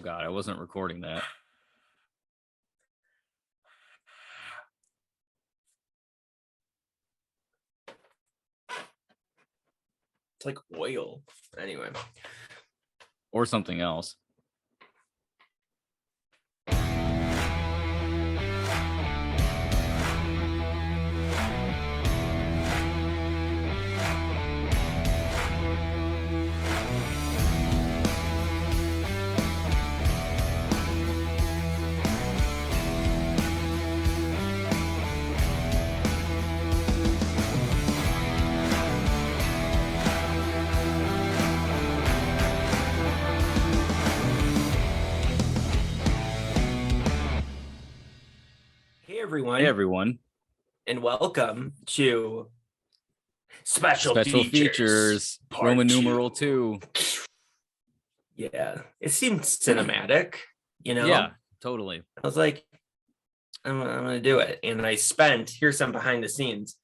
God, I wasn't recording that. It's like oil. Anyway. Or something else. Hey everyone. Hey everyone. And welcome to Special Features Part Roman 2. numeral 2. Yeah. It seemed cinematic, you know? Yeah, totally. I was like, I'm gonna do it. And I spent, here's some behind the scenes,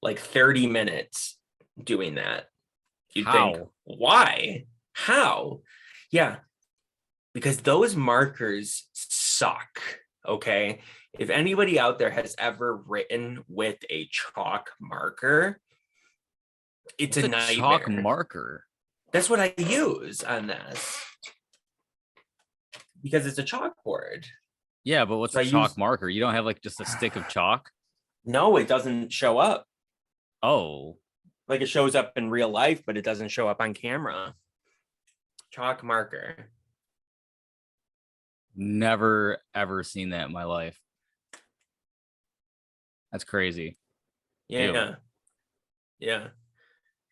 like 30 minutes doing that. You'd think, why? How? Yeah. Because those markers suck. Okay. If anybody out there has ever written with a chalk marker, it's a nightmare. Chalk marker. That's what I use on this. Because it's a chalkboard. Yeah, but what's a chalk marker? You don't have like just a stick of chalk? No, it doesn't show up. Oh. Like it shows up in real life, but it doesn't show up on camera. Chalk marker. Never ever seen that in my life. That's crazy. Yeah. Ew. Yeah.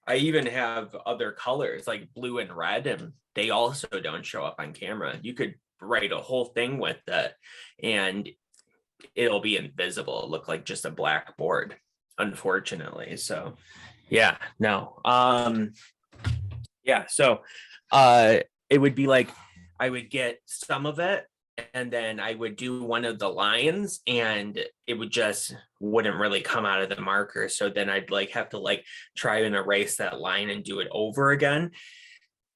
I even have other colors like blue and red, and they also don't show up on camera. You could write a whole thing with that and it'll be invisible. It'll look like just a blackboard, unfortunately. So yeah, no. Yeah, so it would be like I would get some of it and then I would do one of the lines and it would just wouldn't really come out of the marker. So then I'd like have to like try and erase that line and do it over again.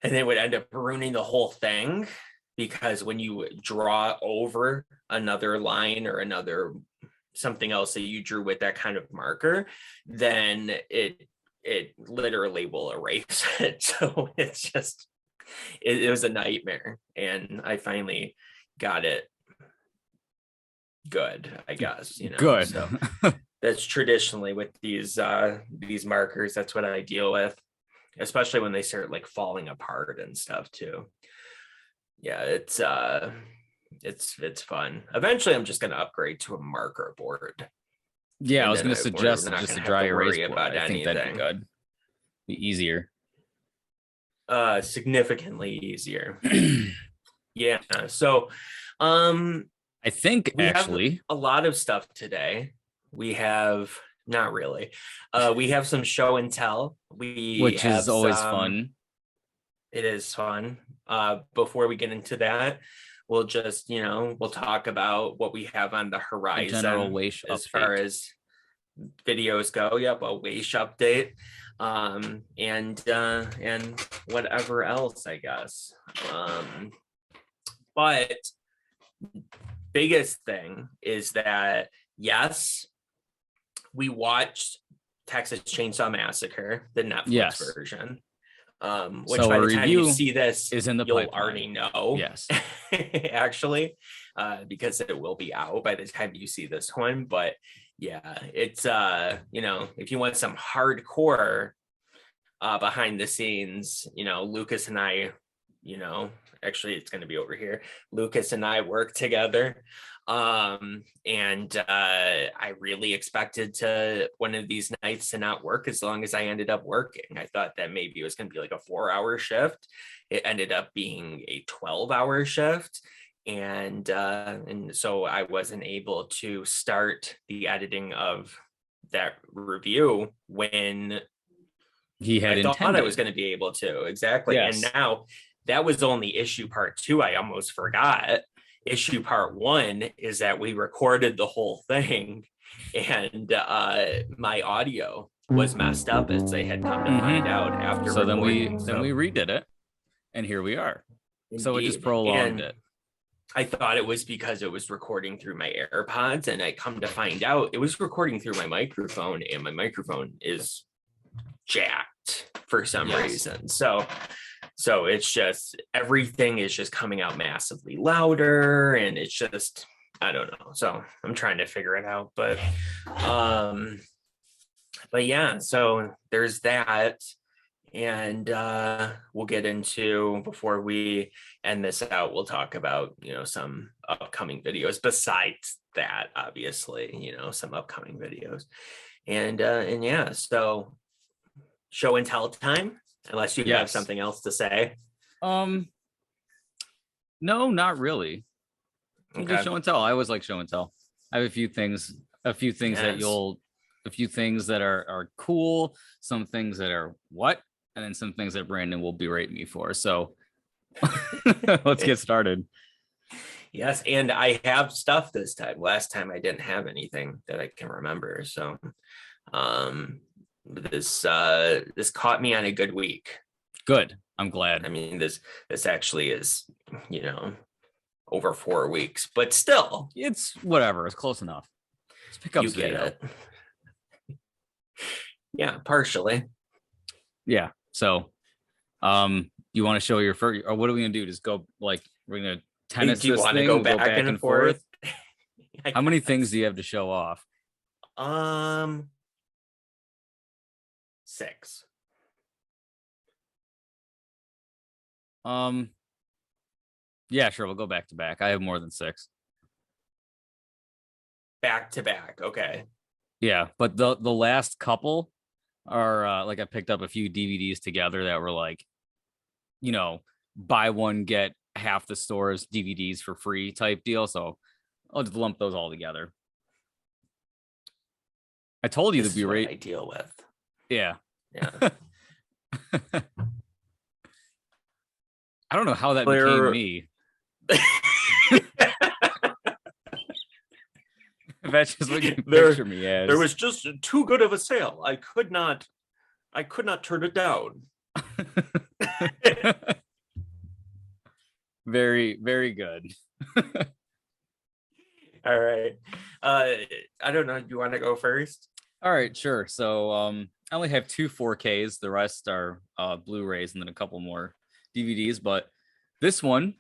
And it would end up ruining the whole thing because when you draw over another line or another something else that you drew with that kind of marker, then it literally will erase it. So it's just it was a nightmare, and I finally got it good, I guess, you know. Good. So that's traditionally with these markers, that's what I deal with, especially when they start like falling apart and stuff too. Yeah, it's fun. Eventually I'm just going to upgrade to a marker board. Yeah, I was going to suggest just a dry erase board. I think that'd be good. Be easier. Significantly easier. Yeah. So I think we actually have a lot of stuff today. We have not really. We have some show and tell. Which is always fun. It is fun. Before we get into that, we'll just, we'll talk about what we have on the horizon. General Weish as update. Far as videos go. Yep, a Weish update. And whatever else, I guess. But biggest thing is that yes, we watched Texas Chainsaw Massacre, the Netflix version. Which so by the time you see this is in the you'll pipeline. Already know. Yes. Actually, because it will be out by the time you see this one. But yeah, it's if you want some hardcore behind the scenes, Lucas and I, actually it's going to be over here. Lucas and I work together. And I really expected to one of these nights to not work as long as I ended up working. I thought that maybe it was going to be like a 4-hour shift. It ended up being a 12-hour shift. And so I wasn't able to start the editing of that review when he had I intended. Thought I was going to be able to. Exactly. Yes. And now that was only issue part 2. I almost forgot. Issue part 1 is that we recorded the whole thing and my audio was messed up, as they had come to find out after so recording. Then we redid it and here we are. Indeed. So it just prolonged it. I thought it was because it was recording through my AirPods, and I come to find out it was recording through my microphone, and my microphone is jacked for some reason. So it's just, everything is just coming out massively louder, and it's just, I don't know. So I'm trying to figure it out, but yeah, so there's that. And we'll get into, before we end this out, we'll talk about, some upcoming videos besides that, obviously, some upcoming videos. And yeah, so show and tell time, unless you have something else to say. No, not really. Okay. Just show and tell. I always like show and tell. I have a few things that are cool, some things that are what, and then some things that Brandon will berate me for. So let's get started. Yes, and I have stuff this time. Last time I didn't have anything that I can remember. So this caught me on a good week. Good. I'm glad. I mean, this actually is, over 4 weeks, but still. It's whatever. It's close enough. Let's pick up video. Yeah, partially. Yeah. So, you want to show your first, or what are we gonna do? Just go, like, we're gonna tennis. Do you want to go back and forth? How many things do you have to show off? 6. Yeah, sure. We'll go back to back. I have more than 6. Back to back. Okay. Yeah, but the last couple are like, I picked up a few DVDs together that were like, buy one get half the store's DVDs for free type deal. So I'll just lump those all together. I told you to be right. I deal with. Yeah. Yeah. I don't know how that became me. That's just what you picture me as. There was just too good of a sale. I could not turn it down. Very, very good. All right. I don't know. Do you want to go first? All right, sure. So I only have 2 4Ks. The rest are Blu-rays and then a couple more DVDs. But this one,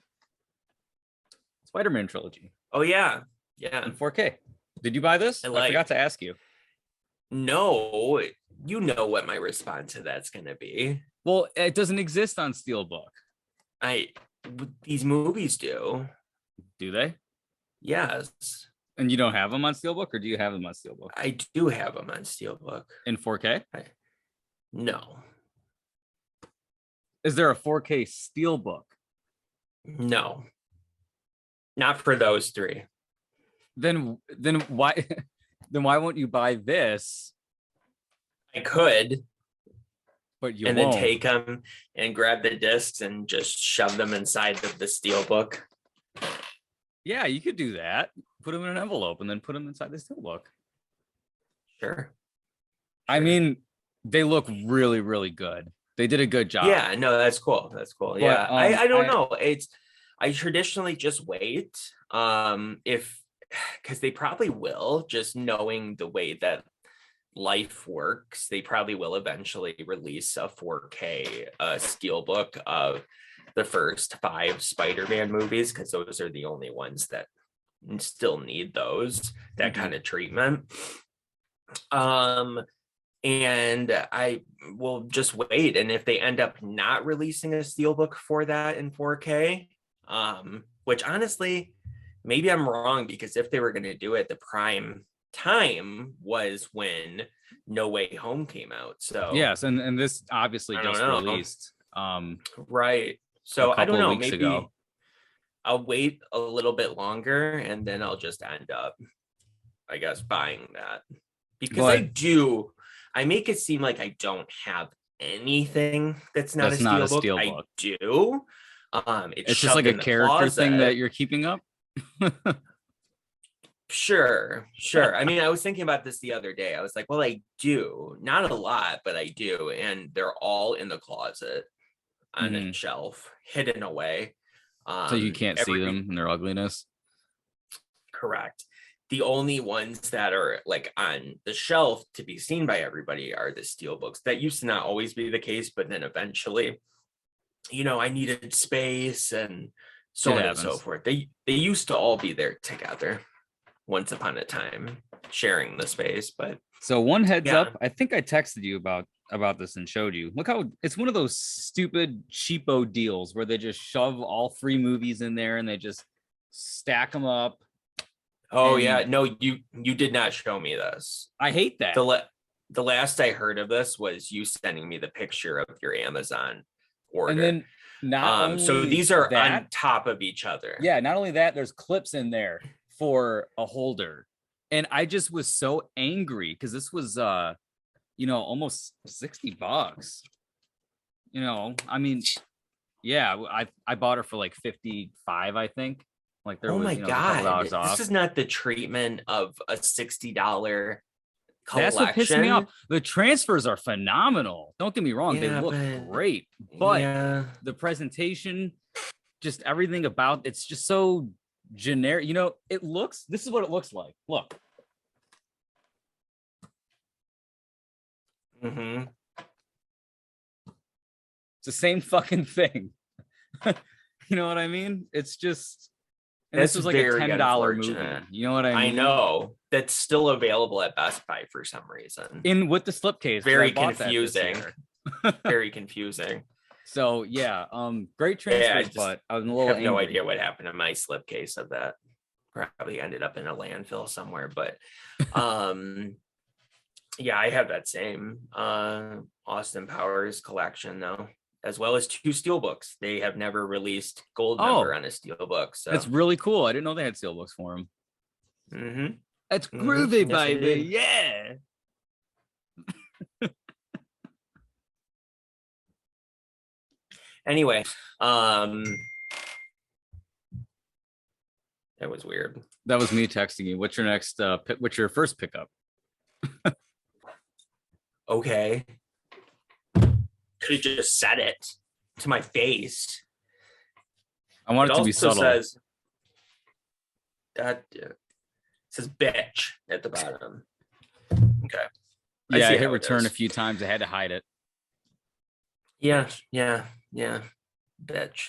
SpiderMan Trilogy. Oh, yeah. Yeah. In 4K. Did you buy this? I forgot to ask you. No, you know what my response to that's going to be. Well, it doesn't exist on Steelbook. These movies do. Do they? Yes. And you don't have them on Steelbook, or do you have them on Steelbook? I do have them on Steelbook. In 4K? No. Is there a 4K Steelbook? No. Not for those 3. Then why won't you buy this? I could, but you won't. Then take them and grab the discs and just shove them inside of the Steelbook. Yeah, you could do that. Put them in an envelope and then put them inside the Steelbook. Sure. I mean, they look really, really good. They did a good job. Yeah, no, that's cool. That's cool. But, yeah, I don't know. I traditionally just wait. Because they probably will, just knowing the way that life works, they probably will eventually release a 4K Steelbook of the first 5 Spider-Man movies, because those are the only ones that still need that kind of treatment. And I will just wait, and if they end up not releasing a Steelbook for that in 4K, which honestly, maybe I'm wrong, because if they were going to do it, the prime time was when No Way Home came out. So yes, and this obviously just released. Right. So I don't know. Maybe I'll wait a little bit longer, and then I'll just end up, I guess, buying that, because I make it seem like I don't have anything that's not a Steelbook. I do. It's just like a character thing that you're keeping up. Sure. I mean, I was thinking about this the other day. I was like, well, I do, not a lot, but I do, and they're all in the closet on a shelf, hidden away. So you can't see them in their ugliness. Correct. The only ones that are like on the shelf to be seen by everybody are the Steelbooks. That used to not always be the case, but then eventually, I needed space and so on and so forth. They used to all be there together once upon a time, sharing the space. But so one heads up, I think I texted you about this and showed you. Look how it's one of those stupid cheapo deals where they just shove all 3 movies in there and they just stack them up. Oh yeah, no, you did not show me this. I hate that. The last I heard of this was you sending me the picture of your Amazon order. And then so these are on top of each other. Yeah, not only that, there's clips in there for a holder. And I just was so angry because this was almost $60. I mean, yeah, I bought her for like 55, I think. Like there was, my God, off. This is not the treatment of a $60 collection. That's what pissed me off. The transfers are phenomenal. Don't get me wrong. They look great, but the presentation, just everything about it's just so generic. This is what it looks like. Look. Mm-hmm. It's the same fucking thing. You know what I mean? It's just... And this was like a $10 movie. You know what I mean? I know. That's still available at Best Buy for some reason. With the slipcase. Very confusing. Very confusing. So yeah, great transfers, but I was a little angry. No idea what happened to my slipcase of that. Probably ended up in a landfill somewhere. But yeah, I have that same Austin Powers collection though, as well as 2 Steelbooks. They have never released gold member on a Steelbook. So that's really cool. I didn't know they had Steelbooks for them. Mm-hmm. That's groovy, baby. Yeah. Anyway, that was weird. That was me texting you. What's your next what's your first pickup? Okay. Could have just said it to my face. I want it to be subtle. Says bitch at the bottom. Okay. Yeah, I hit return a few times. I had to hide it. Yeah. Bitch.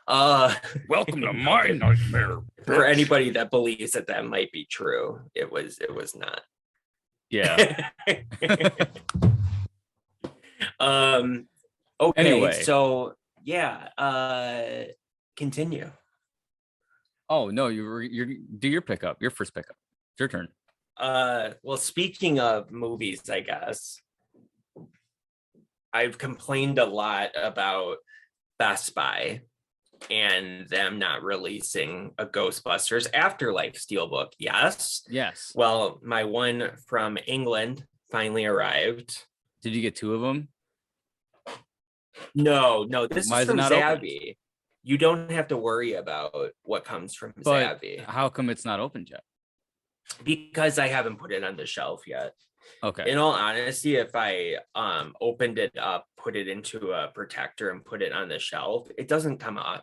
Welcome to my nightmare. For anybody that believes that might be true, it was not. Yeah. Okay, anyway. So yeah, continue. Oh no, you're do your pickup, your first pickup. It's your turn. Well, speaking of movies, I guess I've complained a lot about Best Buy and them not releasing a Ghostbusters Afterlife Steelbook. Yes. Well, my one from England finally arrived. Did you get 2 of them? No, this is from Zavvi. You don't have to worry about what comes from Zavvi. How come it's not opened yet? Because I haven't put it on the shelf yet. Okay. In all honesty, if I opened it up, put it into a protector and put it on the shelf, it doesn't come off.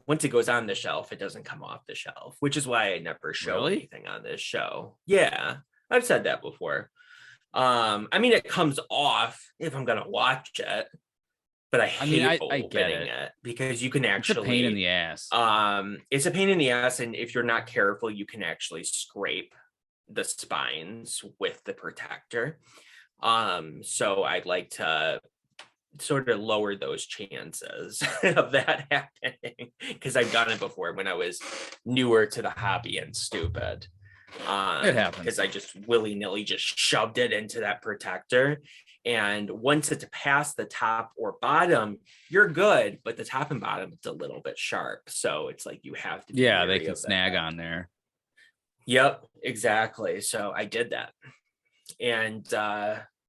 Once it goes on the shelf, it doesn't come off the shelf, which is why I never show anything on this show. Yeah, I've said that before. I mean, it comes off if I'm gonna watch it, but I hate opening it because you can actually. It's a pain in the ass. It's a pain in the ass, and if you're not careful, you can actually scrape the spines with the protector. So I'd like to sort of lower those chances of that happening because I've done it before when I was newer to the hobby and stupid. It happens because I just willy-nilly just shoved it into that protector, and once it's past the top or bottom, you're good, but the top and bottom it's a little bit sharp, so it's like you have to they can snag on there. Yep, exactly. So I did that, and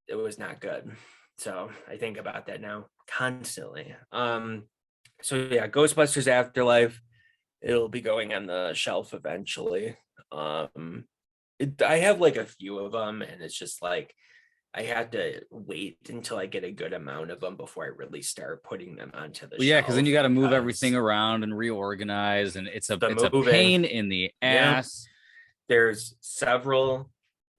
it was not good. So I think about that now constantly. So yeah, Ghostbusters Afterlife, it'll be going on the shelf eventually. I have like a few of them, and it's just like I had to wait until I get a good amount of them before I really start putting them onto the Well, yeah, because then you got to move everything because around and reorganize, and it's a moving, pain in the yeah, ass. there's several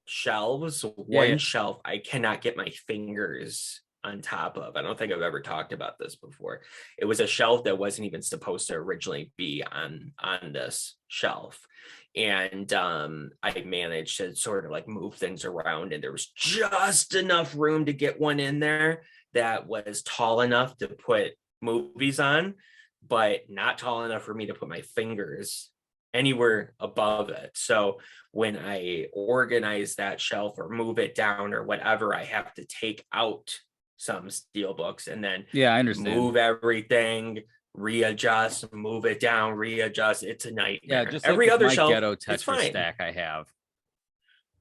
shelves. Yeah, One shelf I cannot get my fingers on top of. I don't think I've ever talked about this before. It was a shelf that wasn't even supposed to originally be on this shelf. And I managed to sort of like move things around, and there was just enough room to get one in there that was tall enough to put movies on, but not tall enough for me to put my fingers anywhere above it. So when I organize that shelf or move it down or whatever, I have to take out some steel books and then I understand. Move everything, readjust, move it down, readjust. It's a nightmare. Yeah, just every like other my shelf, ghetto it's Tetris fine. stack I have.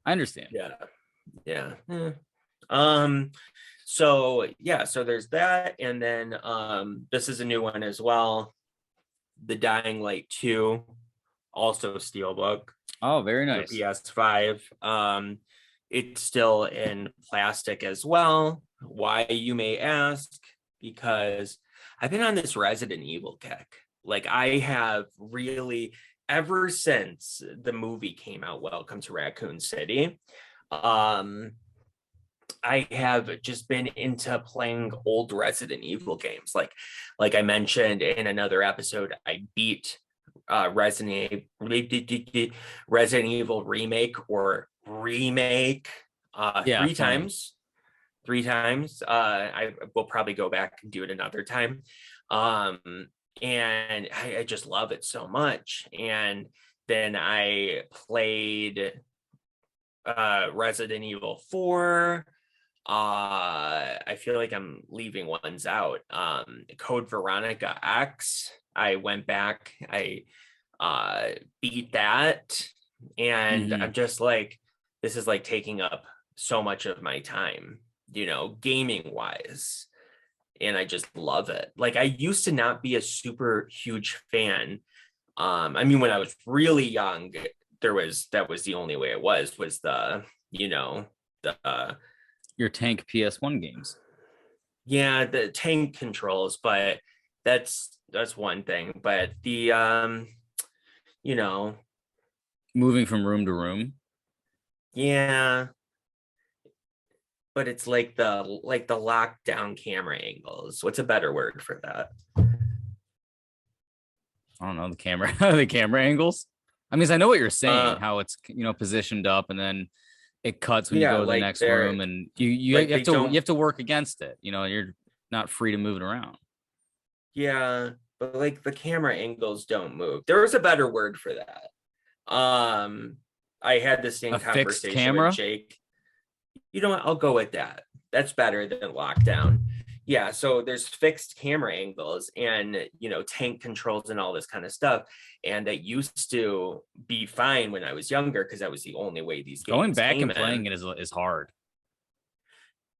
I understand. Yeah. So there's that, and then this is a new one as well. The Dying Light 2, also Steelbook. Oh, very nice. The PS5. It's still in plastic as well. Why, you may ask? Because I've been on this Resident Evil kick. Like, I have really, ever since the movie came out, Welcome to Raccoon City, I have just been into playing old Resident Evil games. Like I mentioned in another episode, I beat Resident Evil remake or remake three times. I will probably go back and do it another time. And I just love it so much. And then I played Resident Evil 4. I feel like I'm leaving ones out. Code Veronica X. I went back, I beat that, and I'm just like, this is like taking up so much of my time, gaming wise, and I just love it. Like, I used to not be a super huge fan. I mean, when I was really young, that was the only way it was the your tank PS1 games. Yeah, the tank controls, but that's one thing. But the moving from room to room. Yeah. But it's like the lockdown camera angles. What's a better word for that? I don't know, the camera angles. I mean, I know what you're saying, how it's positioned up and then it cuts when you go to the next room, and you have to work against it. You're not free to move it around. Yeah, but like the camera angles don't move. There was a better word for that. I had the same conversation with Jake. You know what? I'll go with that. That's better than lockdown. Yeah, so there's fixed camera angles and tank controls and all this kind of stuff, and that used to be fine when I was younger because that was the only way these games going back and playing it is hard.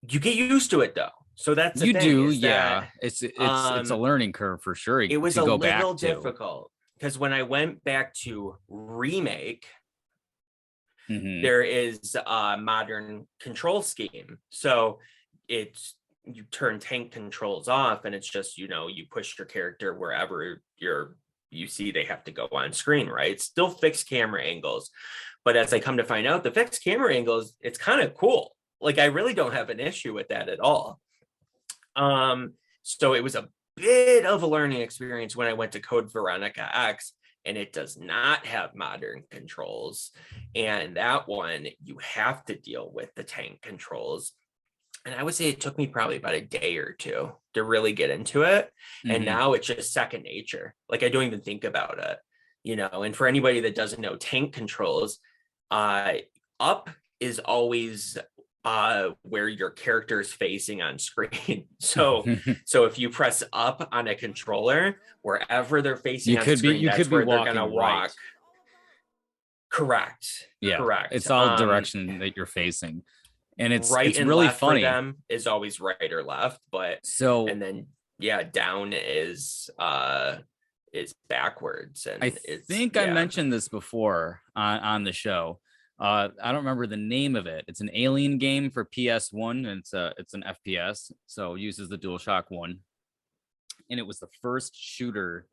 You get used to it though, so that's the you thing, do. Yeah, it's a learning curve for sure. It was a little difficult because when I went back to remake, there is a modern control scheme, so it's you turn tank controls off and it's just you push your character wherever you see they have to go on screen, right? It's still fixed camera angles, but as I come to find out, the fixed camera angles, it's kind of cool. Like, I really don't have an issue with that at all. So it was a bit of a learning experience when I went to Code Veronica X, and it does not have modern controls, and that one you have to deal with the tank controls. And I would say it took me probably about a day or two to really get into it. And now it's just second nature. Like, I don't even think about it, and for anybody that doesn't know tank controls, up is always where your character is facing on screen. So if you press up on a controller, wherever they're facing on screen, that's where they're going to walk. Correct. Yeah. Correct. It's all direction that you're facing. And it's and really left funny. For them is always right or left, and then down is backwards. And I think I mentioned this before on the show. I don't remember the name of it. It's an Alien game for PS1, and it's an FPS, so it uses the DualShock 1. And it was the first shooter,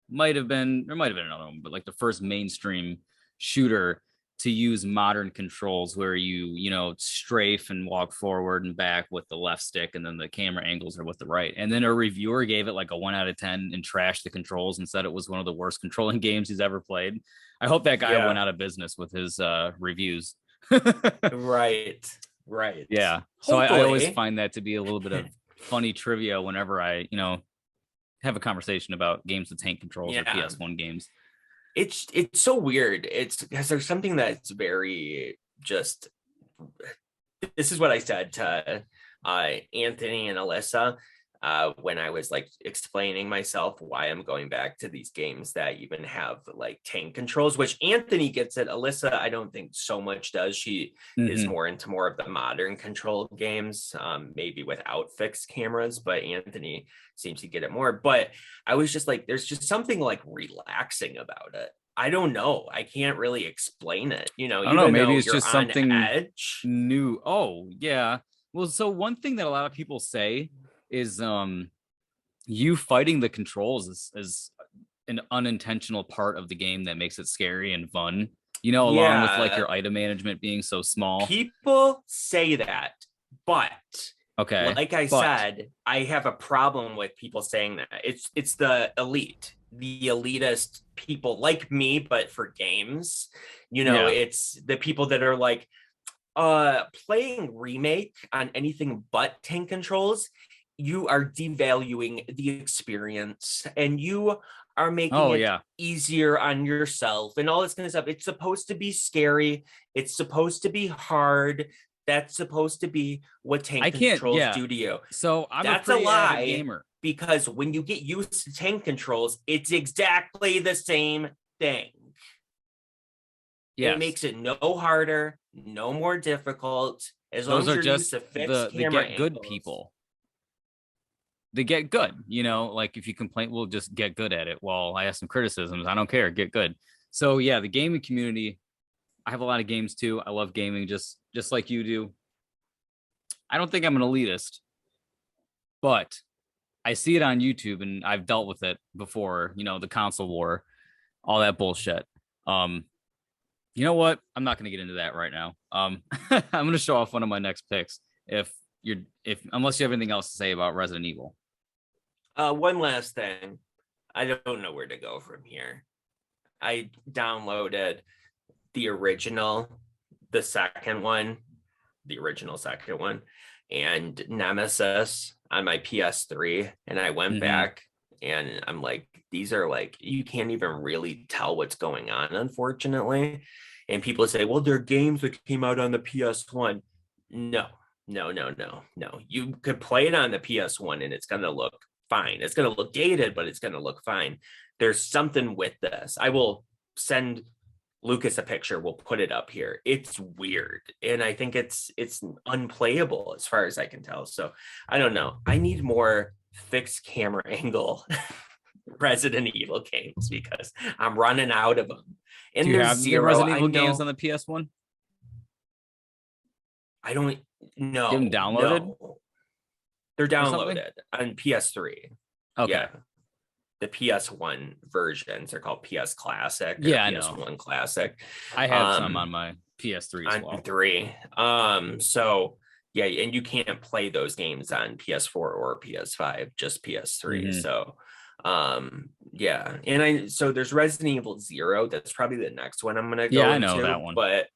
might have been another one, but like the first mainstream shooter to use modern controls where you strafe and walk forward and back with the left stick, and then the camera angles are with the right. And then a reviewer gave it like a 1 out of 10 and trashed the controls and said it was one of the worst controlling games he's ever played. I hope that guy went out of business with his reviews. Right. Yeah. So I always find that to be a little bit of funny trivia whenever I have a conversation about games with tank controls or PS1 games. It's so weird. It's because there's something that's very just. This is what I said to Anthony and Alyssa when I was like explaining myself why I'm going back to these games that even have like tank controls, which Anthony gets it. Alyssa, I don't think so much does. She is more into more of the modern control games, maybe without fixed cameras, but Anthony seems to get it more. But I was just like, there's just something like relaxing about it. I don't know. I can't really explain it. I don't know. Maybe it's just something edge. New. Oh, yeah. Well, so one thing that a lot of people say is you fighting the controls is an unintentional part of the game that makes it scary and fun. Along with like your item management being so small. People say that, but okay, like I said, I have a problem with people saying that. It's the elitist people like me, but for games. It's the people that are like playing Remake on anything but tank controls. You are devaluing the experience, and you are making it easier on yourself and all this kind of stuff. It's supposed to be scary. It's supposed to be hard. That's supposed to be what tank controls do to you. So that's a lie gamer. Because when you get used to tank controls, it's exactly the same thing. It makes it no harder, no more difficult. As long as you're used to fixed camera get good people. They get good, like if you complain, we'll just get good at it. Well, I have some criticisms. I don't care. Get good. So yeah, the gaming community, I have a lot of games too. I love gaming just like you do. I don't think I'm an elitist, but I see it on YouTube and I've dealt with it before, the console war, all that bullshit. You know what? I'm not going to get into that right now. I'm going to show off one of my next picks unless you have anything else to say about Resident Evil. One last thing. I don't know where to go from here. I downloaded the original second one, and Nemesis on my PS3, and I went back and I'm like, these are like, you can't even really tell what's going on, unfortunately. And people say, well, they're games that came out on the PS1. No. You could play it on the PS1 and it's going to look fine. It's going to look dated, but it's going to look fine. There's something with this. I will send Lucas a picture. We'll put it up here. It's weird. And I think it's unplayable as far as I can tell. So I don't know. I need more fixed camera angle Resident Evil games because I'm running out of them. And do you have the Resident Evil games on the PS1? I don't know. You have them downloaded? No. They're downloaded on PS3. Okay. Yeah. The PS1 versions are called PS Classic. Yeah, PS1 Classic. I have some on my PS3 as well. 3. So yeah, and you can't play those games on PS4 or PS5, just PS3. So yeah. And so there's Resident Evil 0. That's probably the next one I'm gonna go into. I know that one. But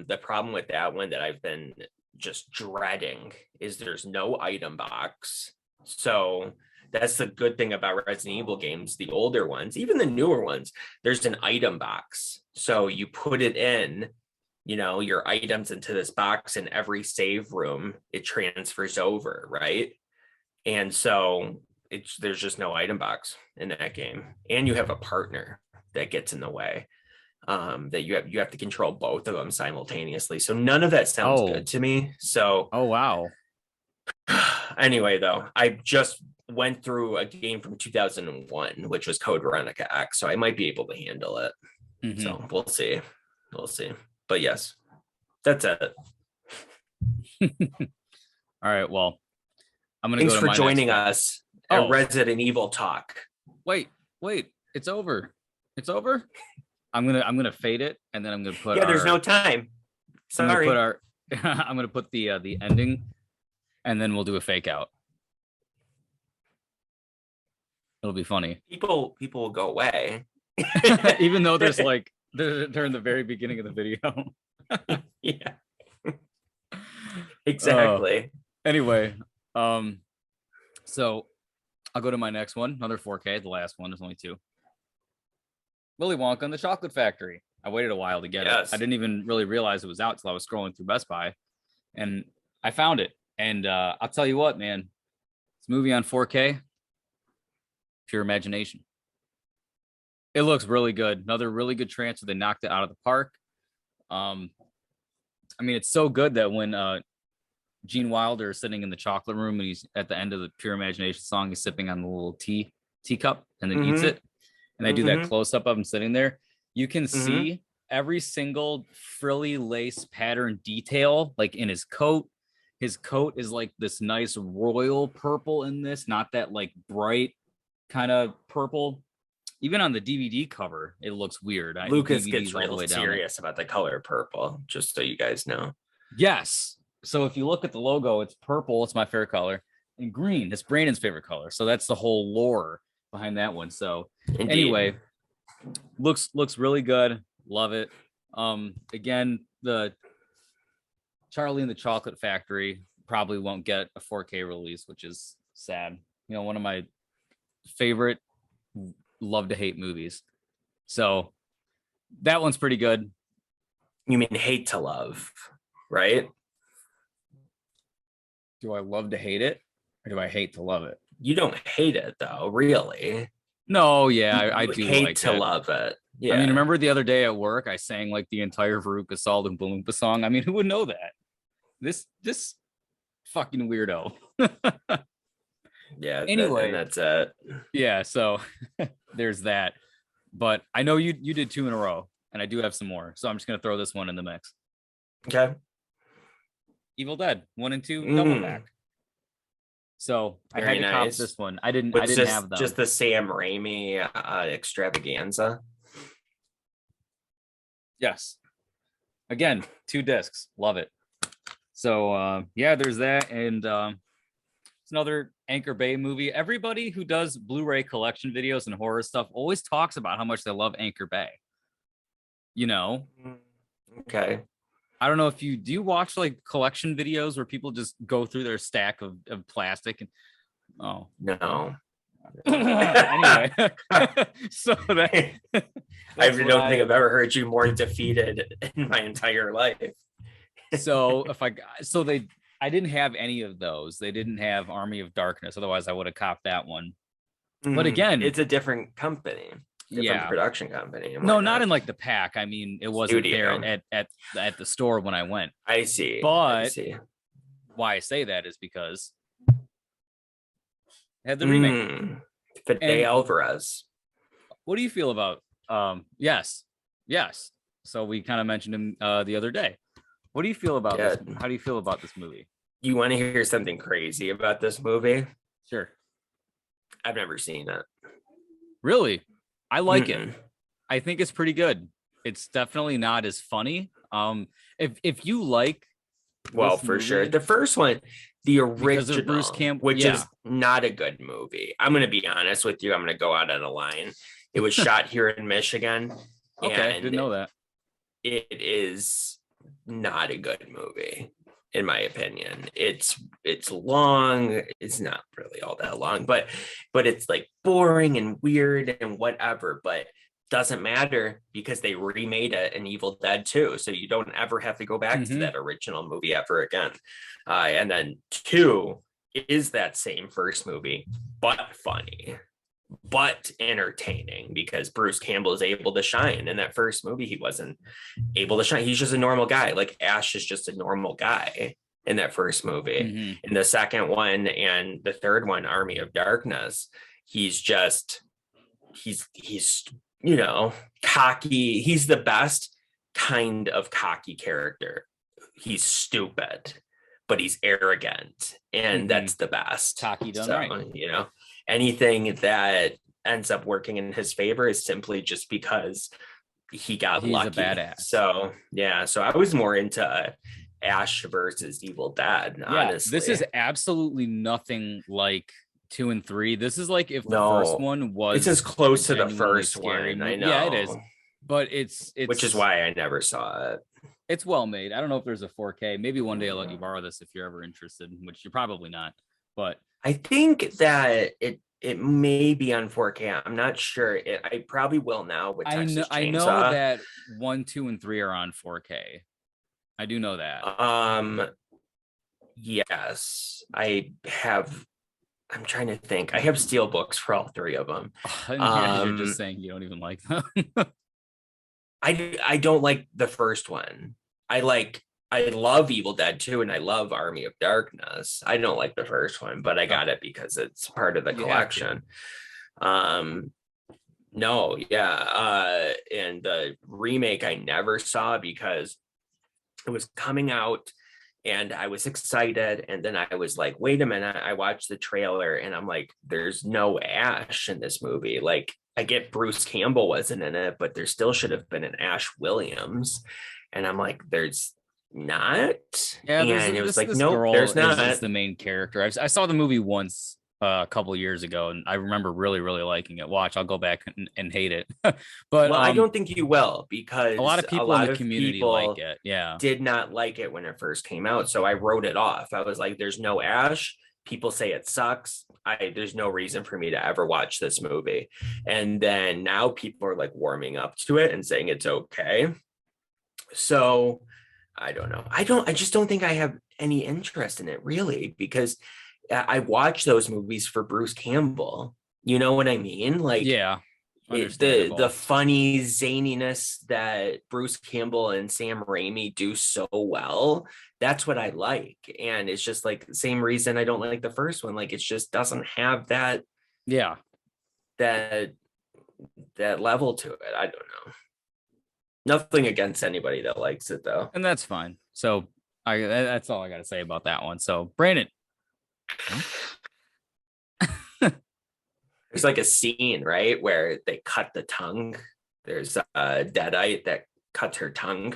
the problem with that one that I've been just dreading is there's no item box. So that's the good thing about Resident Evil games, the older ones, even the newer ones, there's an item box. So you put it in, your items into this box, and every save room, it transfers over, right? And so there's just no item box in that game. And you have a partner that gets in the way. That you have to control both of them simultaneously. So none of that sounds good to me. So wow. Anyway, though, I just went through a game from 2001, which was Code Veronica X, so I might be able to handle it. So we'll see. But But yes, that's it. All right, well, I'm gonna Thanks go to for my joining next us at Resident Evil Talk. Wait, it's over. It's over. I'm gonna fade it, and then I'm gonna put. Yeah, there's no time. Sorry. I'm gonna put the ending, and then we'll do a fake out. It'll be funny. People will go away, even though there's like they're in the very beginning of the video. Yeah. Exactly. Anyway, so I'll go to my next one, another 4K. The last one, there's only 2. Willy Wonka and the Chocolate Factory. I waited a while to get it. I didn't even really realize it was out till I was scrolling through Best Buy, and I found it. And I'll tell you what, man, this movie on 4K, pure imagination. It looks really good. Another really good transfer. They knocked it out of the park. I mean, it's so good that when Gene Wilder is sitting in the chocolate room and he's at the end of the Pure Imagination song, he's sipping on the little teacup and then eats it. And they do that close up of him sitting there. You can see every single frilly lace pattern detail, like in his coat. His coat is like this nice royal purple in this, not that like bright kind of purple. Even on the DVD cover, it looks weird. Lucas gets real serious about the color purple, just so you guys know. Yes. So if you look at the logo, it's purple. It's my favorite color. And green. It's Brandon's favorite color. So that's the whole lore behind that one. So anyway, looks really good. Love it. Again, the Charlie and the Chocolate Factory probably won't get a 4K release, which is sad. You know, one of my favorite love to hate movies. So that one's pretty good. You mean hate to love, right? Do I love to hate it or do I hate to love it? You don't hate it though, really. No, yeah, I do hate like to love it. Yeah. I mean, remember the other day at work, I sang like the entire Veruca Salt and Boompa song. I mean, who would know that? This fucking weirdo. Yeah. Anyway, that's it. Yeah. So there's that. But I know you did 2 in a row, and I do have some more. So I'm just gonna throw this one in the mix. Okay. Evil Dead 1 and 2 double back. So very I had to cop this one. I didn't have them. Just the Sam Raimi extravaganza. Yes. Again, 2 discs. Love it. So yeah, there's that, and it's another Anchor Bay movie. Everybody who does Blu-ray collection videos and horror stuff always talks about how much they love Anchor Bay. You know? Okay. I don't know if do you watch like collection videos where people just go through their stack of plastic and no. Anyway, so I don't think I've ever heard you more defeated in my entire life. So I didn't have any of those. They didn't have Army of Darkness. Otherwise I would have copped that one. But again, it's a different company. Different production company. No, not in like the pack. I mean, it wasn't there at the store when I went. I see. But why I say that is because it had the remake. Fede Alvarez. What do you feel about yes. So we kind of mentioned him the other day. What do you feel about this? How do you feel about this movie? You want to hear something crazy about this movie? Sure. I've never seen it. Really? I like it. I think it's pretty good. It's definitely not as funny. If you like, well, for sure, the first one, the original, Bruce Campbell, which is not a good movie. I'm going to be honest with you. I'm going to go out on a line. It was shot here in Michigan. Okay, didn't know that. It is not a good movie, in my opinion. It's long. It's not really all that long, but it's like boring and weird and whatever, but doesn't matter because they remade it in Evil Dead 2. So you don't ever have to go back to that original movie ever again. And then 2 is that same first movie, but funny, but entertaining, because Bruce Campbell is able to shine. In that first movie, he wasn't able to shine. He's just a normal guy. Like Ash is just a normal guy in that first movie. In the second one and the third one, Army of Darkness, he's you know, cocky. He's the best, kind of cocky character. He's stupid, but he's arrogant, and that's the best. Cocky done right. You know, anything that ends up working in his favor is simply just because he's lucky. A badass. So yeah, so I was more into Ash versus Evil Dead. Honestly, this is absolutely nothing like 2 and 3. This is like if the first one was. It's as close to the first one. I know. Yeah, it is. But it's which is why I never saw it. It's well made. I don't know if there's a 4K. Maybe one day I'll let you borrow this if you're ever interested, which you're probably not. But I think that it may be on 4K. I'm not sure. I probably will now. With Texas I know that 1, 2, and 3 are on 4K. I do know that. Yes, I have. I'm trying to think. I have Steelbooks for all 3 of them. You're just saying you don't even like them. I don't like the first one. I love Evil Dead 2 and I love Army of Darkness. I don't like the first one, but I got it because it's part of the collection. And the remake I never saw because it was coming out and I was excited, and then I was like, wait a minute, I watched the trailer and I'm like, there's no Ash in this movie. Like, I get Bruce Campbell wasn't in it, but there still should have been an Ash Williams. And I'm like, there's not. Yeah, and it was like, no, there's not. Is the main character. I saw the movie once a couple years ago, and I remember really, really liking it. Watch, I'll go back and hate it. But I don't think you will, because a lot of people in the community like it. Yeah, did not like it when it first came out. So I wrote it off. I was like, there's no Ash. People say it sucks. There's no reason for me to ever watch this movie. And then now people are like warming up to it and saying it's okay. So I don't know. I just don't think I have any interest in it really, because I watch those movies for Bruce Campbell. You know what I mean? Like, yeah, the funny zaniness that Bruce Campbell and Sam Raimi do so well. That's what I like. And it's just like the same reason I don't like the first one. Like, it just doesn't have that. Yeah. That level to it. I don't know. Nothing against anybody that likes it though. And that's fine. So that's all I got to say about that one. So Brandon. There's like a scene, right, where they cut the tongue. There's a Deadite that cuts her tongue.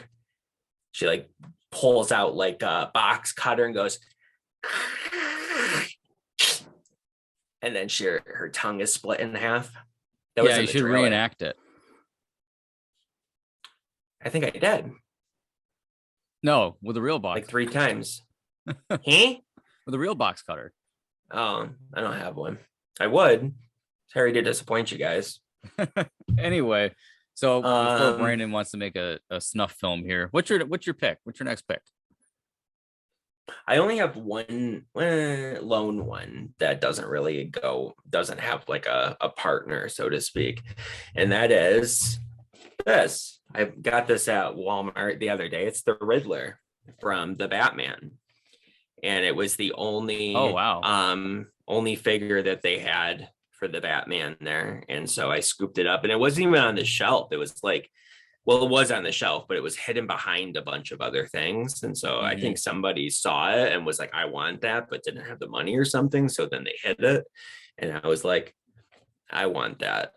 She like pulls out like a box cutter and goes, and then her tongue is split in half. Yeah, you should reenact it. I think I did. No, with a real box. Like 3 times. Huh? With a real box cutter. Oh, I don't have one. I would. Sorry to disappoint you guys. Anyway, so before Brandon wants to make a snuff film here, what's your pick? What's your next pick? I only have one lone one that doesn't have like a partner, so to speak. And that is this. I got this at Walmart the other day. It's the Riddler from the Batman. And it was the only only figure that they had for the Batman there. And so I scooped it up, and it wasn't even on the shelf. It was like, well, it was on the shelf, but it was hidden behind a bunch of other things. And so I think somebody saw it and was like, I want that, but didn't have the money or something. So then they hid it. And I was like, I want that.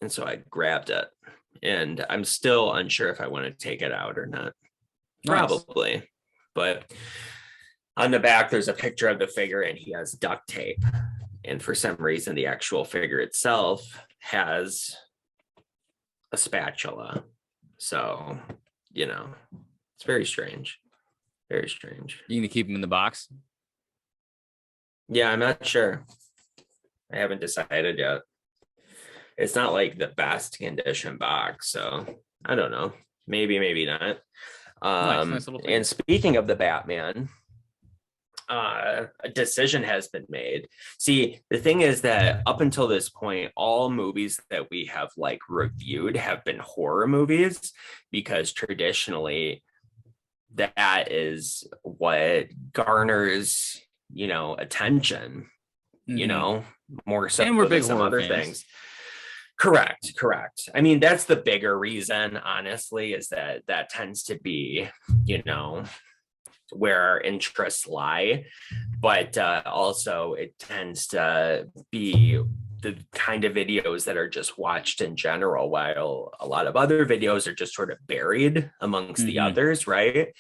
And so I grabbed it. And I'm still unsure if I want to take it out or not. Nice. Probably. But on the back, there's a picture of the figure and he has duct tape. And for some reason, the actual figure itself has a spatula. So, it's very strange. Very strange. You gonna keep him in the box? Yeah, I'm not sure. I haven't decided yet. It's not like the best condition box, so I don't know. Maybe not. Nice little thing. And speaking of the Batman, a decision has been made. See, the thing is that up until this point, all movies that we have like reviewed have been horror movies, because traditionally that is what garners, attention, more so and we're big than some other things. Correct. I mean, that's the bigger reason, honestly, is that tends to be, where our interests lie. But also, it tends to be the kind of videos that are just watched in general, while a lot of other videos are just sort of buried amongst the others, right?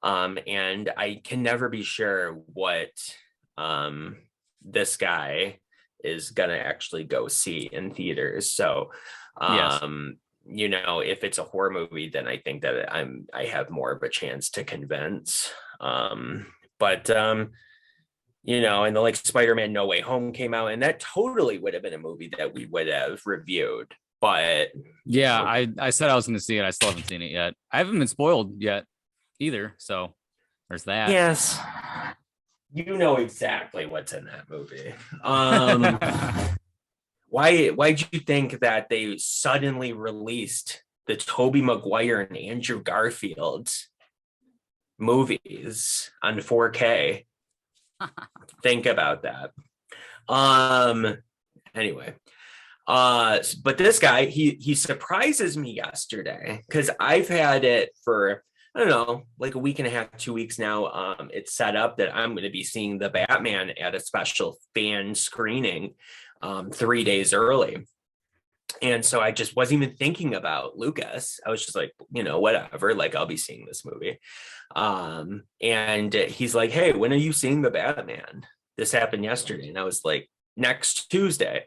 And I can never be sure what this guy is gonna actually go see in theaters. So Yes. if it's a horror movie, then I think that I have more of a chance to convince. But and the like Spider-Man No Way Home came out, and that totally would have been a movie that we would have reviewed. But yeah, I said I was going to see it. I still haven't seen it yet. I haven't been spoiled yet either. So there's that. Yes, you know exactly what's in that movie. Why'd you think that they suddenly released the Tobey Maguire and Andrew Garfield movies on 4K? Think about that. Anyway, but this guy, he surprises me yesterday, because I've had it for, I don't know, like a week and a half, 2 weeks now. It's set up that I'm going to be seeing the Batman at a special fan screening 3 days early. And so I just wasn't even thinking about Lucas. I was just like, whatever, like I'll be seeing this movie. And he's like, hey, when are you seeing the Batman? This happened yesterday. And I was like, next Tuesday.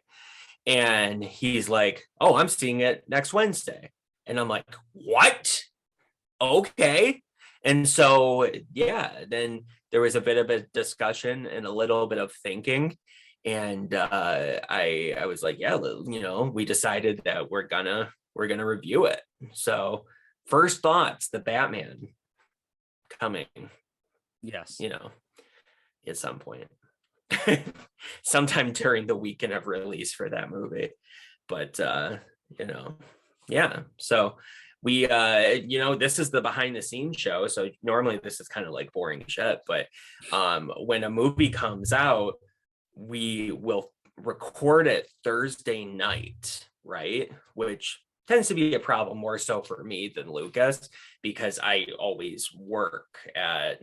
And he's like, oh, I'm seeing it next Wednesday. And I'm like, what? Okay. And so, yeah, then there was a bit of a discussion and a little bit of thinking. And I was like, yeah, we decided that we're gonna review it. So first thoughts, the Batman coming. Yes. At some point. Sometime during the weekend of release for that movie. But yeah. So we this is the behind the scenes show. So normally this is kind of like boring shit. But when a movie comes out, we will record it Thursday night, right? Which tends to be a problem more so for me than Lucas, because I always work at,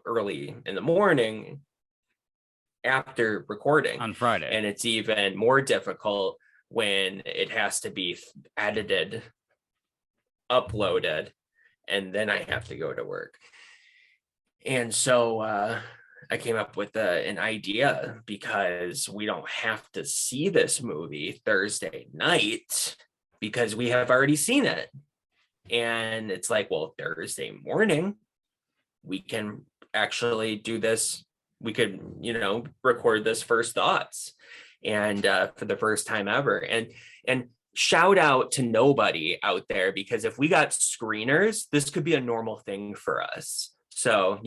early in the morning after recording on Friday. And it's even more difficult when it has to be edited, uploaded, and then I have to go to work. And so I came up with an idea, because we don't have to see this movie Thursday night because we have already seen it. And it's like, well, Thursday morning, we can actually do this. We could, record this first thoughts, and for the first time ever. And shout out to nobody out there, because if we got screeners, this could be a normal thing for us. So,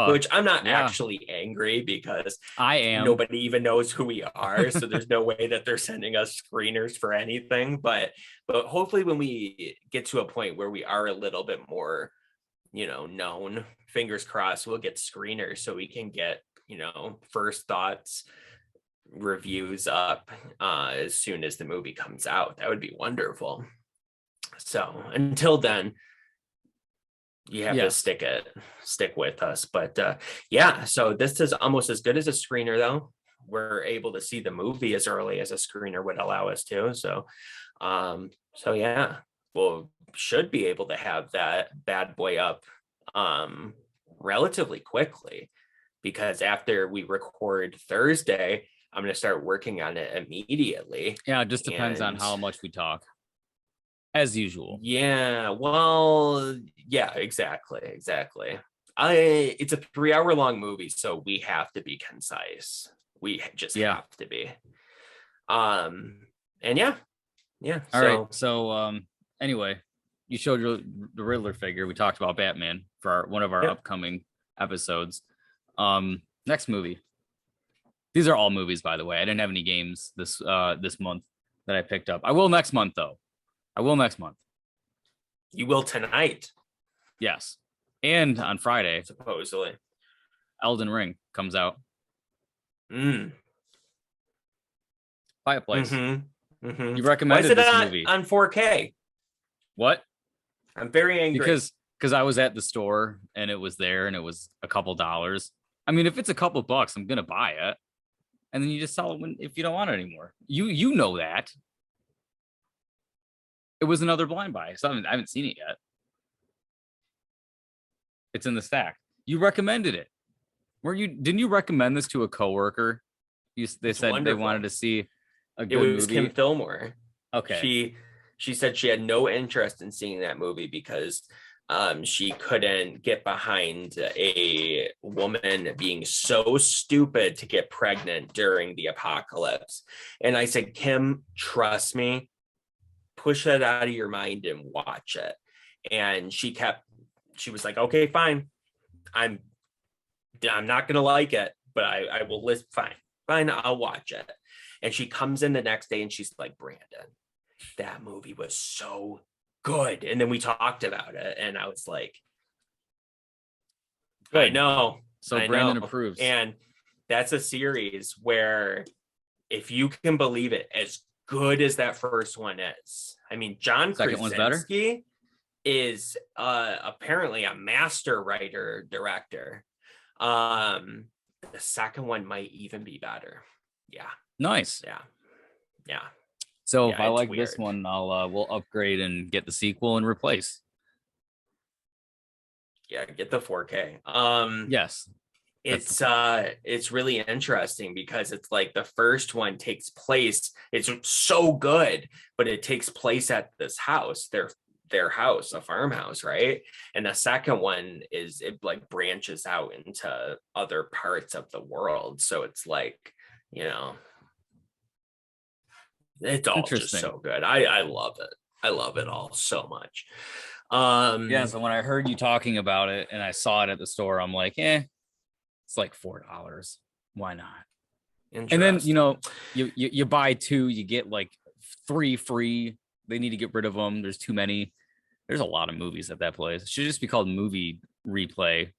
which I'm not actually angry, because I am. Nobody even knows who we are. So there's no way that they're sending us screeners for anything. But hopefully when we get to a point where we are a little bit more, known, fingers crossed, we'll get screeners so we can get, first thoughts reviews up as soon as the movie comes out. That would be wonderful. So until then, you have to stick with us. But so this is almost as good as a screener, though. We're able to see the movie as early as a screener would allow us to. So yeah, we'll should be able to have that bad boy up relatively quickly, because after we record Thursday, I'm going to start working on it immediately. Yeah, it just depends on how much we talk. As usual. Yeah, well, yeah, exactly. It's a 3-hour long movie, so we have to be concise. We just have to be. And yeah. All right. So anyway, you showed the Riddler figure. We talked about Batman for one of our upcoming episodes. Next movie. These are all movies, by the way. I didn't have any games this month that I picked up. I will next month, though. You will tonight. Yes. And on Friday, supposedly, Elden Ring comes out. Fireplace. Mm-hmm. You recommended this movie on 4K. What? I'm very angry because I was at the store and it was there and it was a couple dollars. I mean, if it's a couple bucks, I'm gonna buy it, and then you just sell it if you don't want it anymore. You know that. It was another blind buy, so I haven't seen it yet. It's in the stack. You recommended it. Didn't you recommend this to a coworker? They said wonderful. They wanted to see a good movie. It was Kim Fillmore. Okay. She said she had no interest in seeing that movie because she couldn't get behind a woman being so stupid to get pregnant during the apocalypse. And I said, Kim, trust me, push that out of your mind and watch it. And she was like, okay, fine. I'm not going to like it, but I will list. Fine, I'll watch it. And she comes in the next day and she's like, Brandon, that movie was so good. And then we talked about it and I was like, good. I know. So Brandon approves. And that's a series where, if you can believe it, as good as that first one is, I mean, John Krasinski is apparently a master writer director. The second one might even be better. Yeah. Nice. Yeah. So if I like weird. This one, we'll upgrade and get the sequel and replace. Yeah, get the 4K. Yes. It's really interesting because it's like the first one takes place. It's so good, but it takes place at this house, their house, a farmhouse, right? And the second one it like branches out into other parts of the world. So it's like, it's all just so good. I love it. I love it all so much. So when I heard you talking about it and I saw it at the store, I'm like, it's like $4. Why not? And then you buy 2, you get like 3 free. They need to get rid of them. There's too many. There's a lot of movies at that place. It should just be called Movie Replay.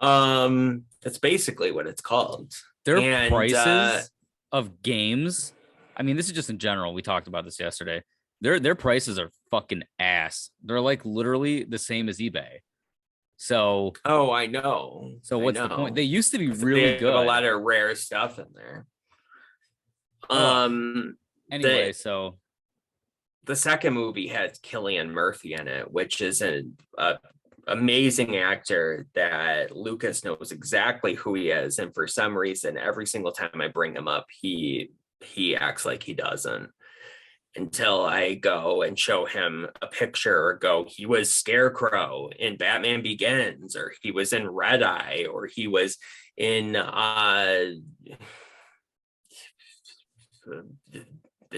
That's basically what it's called. Their prices of games, I mean, this is just in general. We talked about this yesterday. Their prices are fucking ass. They're like literally the same as eBay. So I know. So what's the point? They used to be really good. Have a lot of rare stuff in there. Anyway, so the second movie had Cillian Murphy in it, which is an amazing actor that Lucas knows exactly who he is, and for some reason, every single time I bring him up, he acts like he doesn't. Until I go and show him a picture or go, he was Scarecrow in Batman Begins, or he was in Red Eye, or he was in The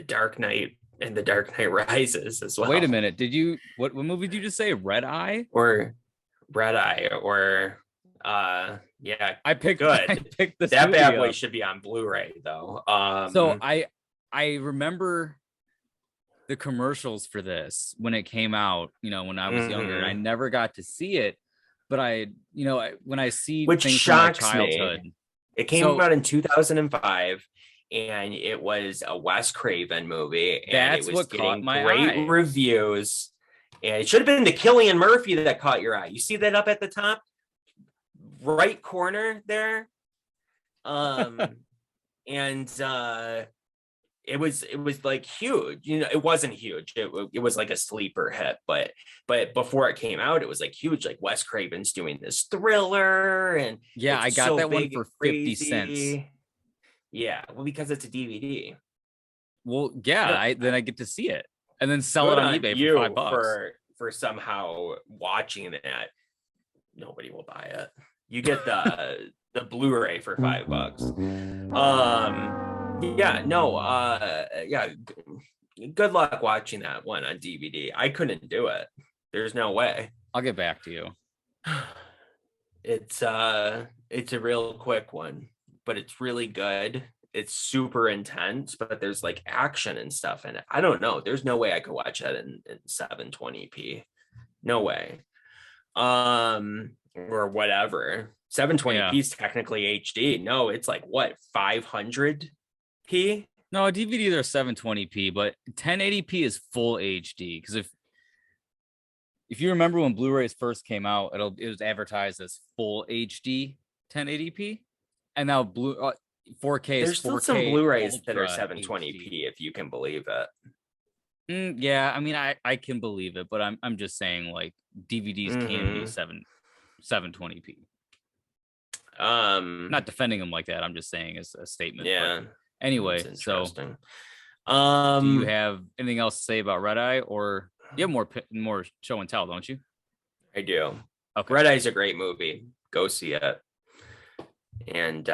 Dark Knight and The Dark Knight Rises as well. Wait a minute. What movie did you just say? Red Eye? Or Red Eye, or yeah. I picked this that bad boy should be on Blu-ray though. So I remember the commercials for this when it came out, when I was younger, and I never got to see it, but when I see which things shocks from my childhood, me. It came out in 2005, and it was a Wes Craven movie, and it was getting great reviews. And it should have been the Cillian Murphy that caught your eye. You see that up at the top right corner there, and it was like huge. It wasn't huge. It was like a sleeper hit, but before it came out, it was like huge. Like Wes Craven's doing this thriller, and I got that one for 50 cents. Yeah, well, because it's a DVD. Well, then I get to see it and then sell it on eBay for $5 for somehow watching that. Nobody will buy it. You get the Blu-ray for $5. Good luck watching that one on DVD. I couldn't do it. There's no way. I'll get back to you. It's a real quick one, but it's really good. It's super intense, but there's like action and stuff in it. I don't know. There's no way I could watch that in 720p. No way. Or whatever. 720p is technically HD. No, it's like what, 500p? No, DVDs are 720p, but 1080p is full HD. Because if you remember when Blu-rays first came out, it was advertised as full HD 1080p, and now 4K is There's still 4K some Blu-rays that are Ultra 720p, HD. if you can believe it. Yeah, I mean, I can believe it, but I'm just saying, like, DVDs can be 720p. Not defending them like that. I'm just saying as a statement. Yeah. But anyway, so do you have anything else to say about Red Eye, or you have more show and tell, don't you? I do. Okay. Red Eye's a great movie. Go see it. And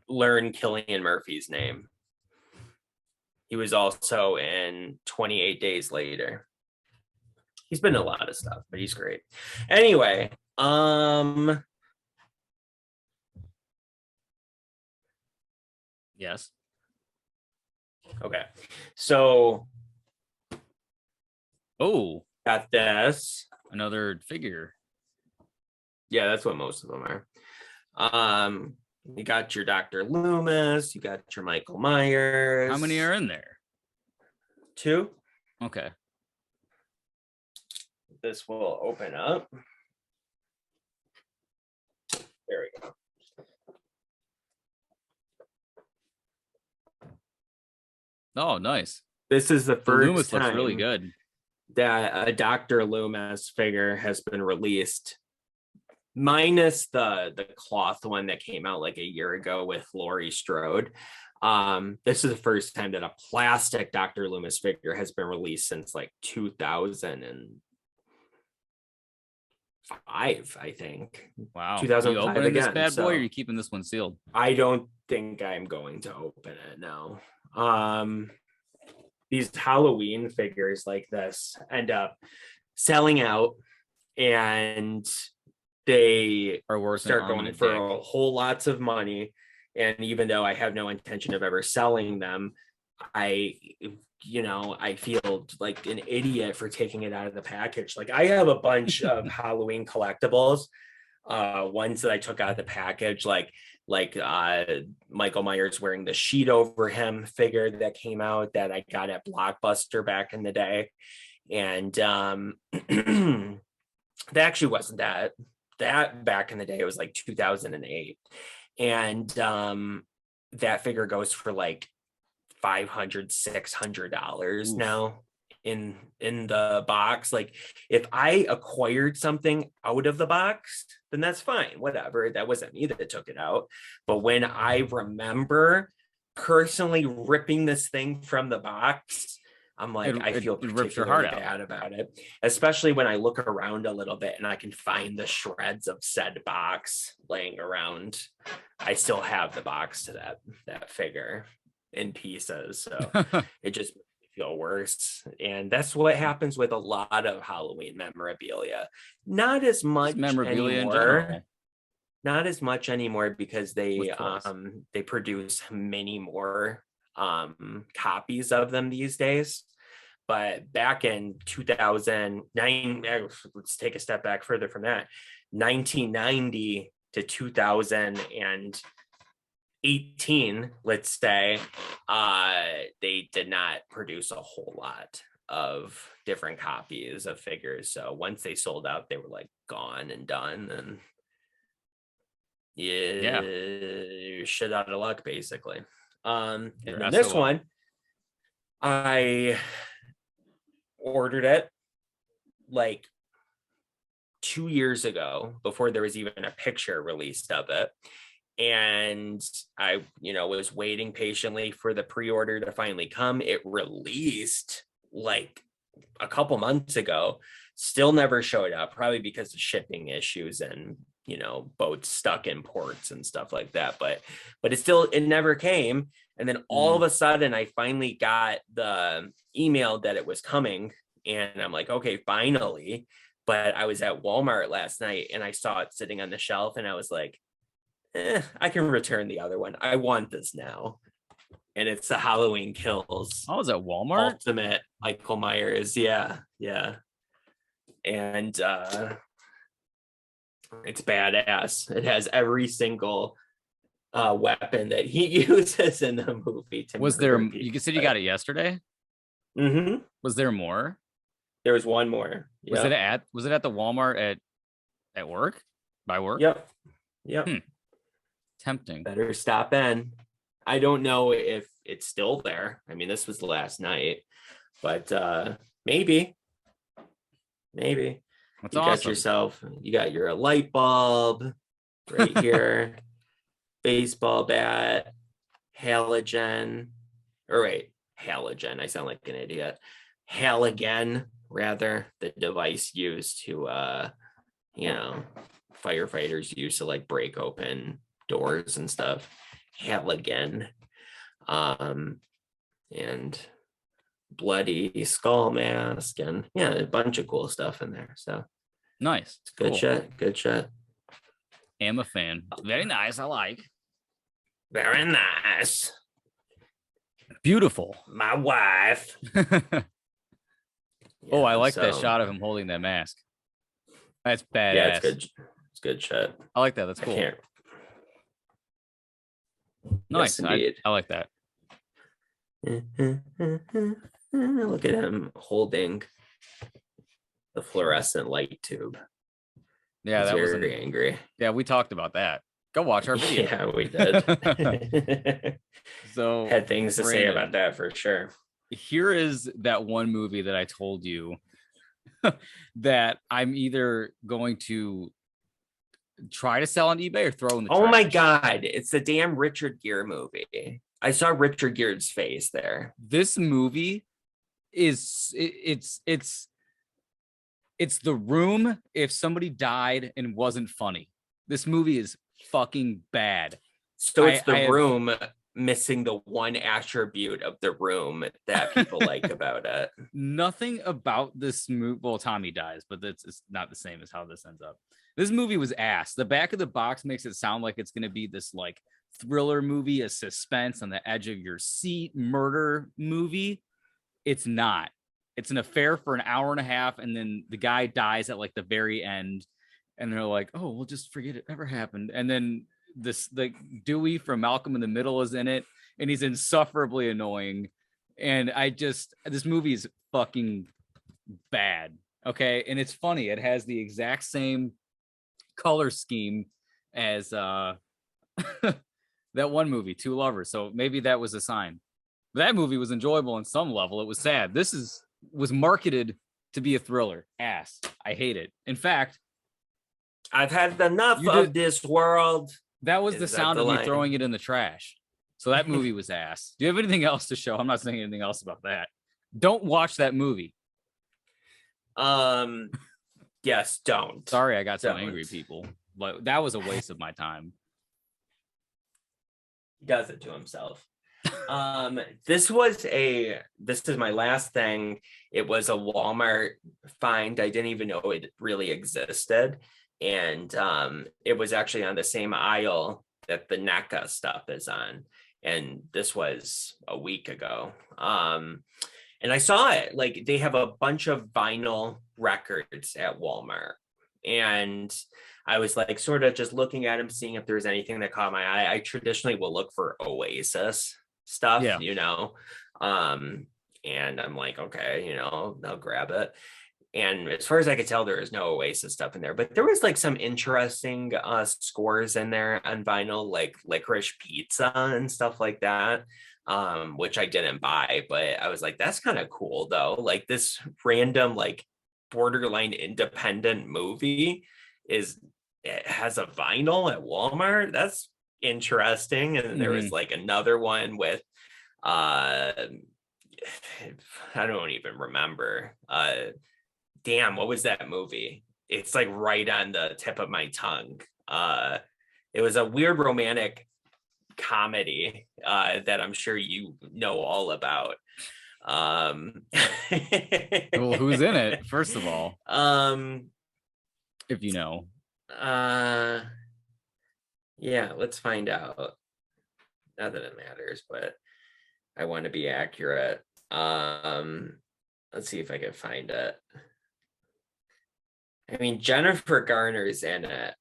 learn Cillian Murphy's name. He was also in 28 Days Later. He's been in a lot of stuff, but he's great. Anyway, yes. Okay. So got this. Another figure. Yeah, that's what most of them are. You got your Dr. Loomis, you got your Michael Myers. How many are in there? 2. Okay. This will open up. There we go. Oh, nice. This is the first Loomis time looks really good that a Dr. Loomis figure has been released, minus the cloth one that came out like a year ago with Laurie Strode. This is the first time that a plastic Dr. Loomis figure has been released since like 2005, I think. Wow. 2005 you opening again, this bad boy, so or are you keeping this one sealed? I don't think I'm going to open it now. These Halloween figures like this end up selling out, and they Or worse, start going for a whole lots of money. And even though I have no intention of ever selling them, I feel like an idiot for taking it out of the package. Like, I have a bunch of Halloween collectibles, ones that I took out of the package, like Michael Myers wearing the sheet over him figure that came out that I got at Blockbuster back in the day. And that actually wasn't that back in the day. It was like 2008. And that figure goes for like $500-$600 now in the box. Like, if I acquired something out of the box, then that's fine, whatever. That wasn't me that took it out. But when I remember personally ripping this thing from the box, I'm like, I feel particularly bad about it, especially when I look around a little bit and I can find the shreds of said box laying around. I still have the box to that figure in pieces, so it just makes me feel worse. And that's what happens with a lot of Halloween memorabilia. Not as much memorabilia anymore. In general. Not as much anymore, because they produce many more copies of them these days. But back in 2009, let's take a step back further from that, 1990 to 2018, let's say, they did not produce a whole lot of different copies of figures. So once they sold out, they were like gone and done, and you're shit out of luck, basically. And then this one, I ordered it like 2 years ago, before there was even a picture released of it. And I, was waiting patiently for the pre-order to finally come. It released like a couple months ago, still never showed up, probably because of shipping issues and, boats stuck in ports and stuff like that. But it never came. And then all of a sudden, I finally got the email that it was coming, and I'm like, okay, finally. But I was at Walmart last night and I saw it sitting on the shelf, and I was like, I can return the other one. I want this now. And it's the Halloween Kills. Oh, is that Walmart? Ultimate Michael Myers. Yeah. And it's badass. It has every single weapon that he uses in the movie to Was there? people. You said you got it yesterday. Mm-hmm. Was there more? There was one more. Was it at? Was it at the Walmart at work? By work? Yep. Tempting. Better stop in. I don't know if it's still there. I mean, this was last night, but maybe. That's you awesome. You got your light bulb right here, baseball bat, halogen, halogen. I sound like an idiot. Halogen, rather, the device used to, firefighters use to like break open doors and stuff. Halogen, and bloody skull mask, and a bunch of cool stuff in there. So nice. It's good shit. Good shit. Am a fan. Very nice. I like. Very nice. Beautiful. My wife. I like that shot of him holding that mask. That's badass. Yeah, it's good. It's good shit. I like that. That's cool. Nice. Yes, I like that. Look at him holding the fluorescent light tube. Yeah, that was very angry. Yeah, we talked about that. Go watch our video. Yeah, we did. So had things to say about that for sure. Here is that one movie that I told you that I'm either going to try to sell on eBay or throw in the trash. My God, it's the damn Richard Gere movie. I saw Richard Gere's face there. This movie is it's The Room if somebody died and wasn't funny. This movie is fucking bad. So it's The Room missing the one attribute of The Room that people like about it. Nothing about this movie. Well, Tommy dies, but it's not the same as how this ends up. This movie was ass. The back of the box makes it sound like it's going to be this like thriller movie, a suspense on the edge of your seat murder movie. It's not. It's an affair for an hour and a half, and then the guy dies at like the very end, and they're like, "Oh, we'll just forget it ever happened." And then the Dewey from Malcolm in the Middle is in it, and he's insufferably annoying. And this movie is fucking bad. Okay, and it's funny. It has the exact same color scheme as that one movie, Two Lovers. So maybe that was a sign. That movie was enjoyable on some level. It was sad. This was marketed to be a thriller. Ass. I hate it. In fact, I've had enough of this world. That was the sound of me throwing it in the trash. So that movie was ass. Do you have anything else to show? I'm not saying anything else about that. Don't watch that movie. Yes, don't. Sorry, I got so angry, people. But that was a waste of my time. He does it to himself. This is my last thing. It was a Walmart find. I didn't even know it really existed. And it was actually on the same aisle that the NECA stuff is on. And this was a week ago. And I saw it. Like, they have a bunch of vinyl records at Walmart. And I was like sort of just looking at them, seeing if there's anything that caught my eye. I traditionally will look for Oasis stuff, and I'm like, okay, I'll grab it. And as far as I could tell, there is no Oasis stuff in there, but there was like some interesting scores in there on vinyl, like Licorice Pizza and stuff like that, which I didn't buy, but I was like, that's kind of cool though. Like, this random, like, borderline independent movie it has a vinyl at Walmart. That's interesting. And there was like another one with I don't even remember. Damn, what was that movie? It's like right on the tip of my tongue. It was a weird romantic comedy that I'm sure you know all about. Well, who's in it, first of all? If you know. Yeah, let's find out. Not that it matters, but I want to be accurate. Let's see if I can find it. I mean, Jennifer Garner's in it,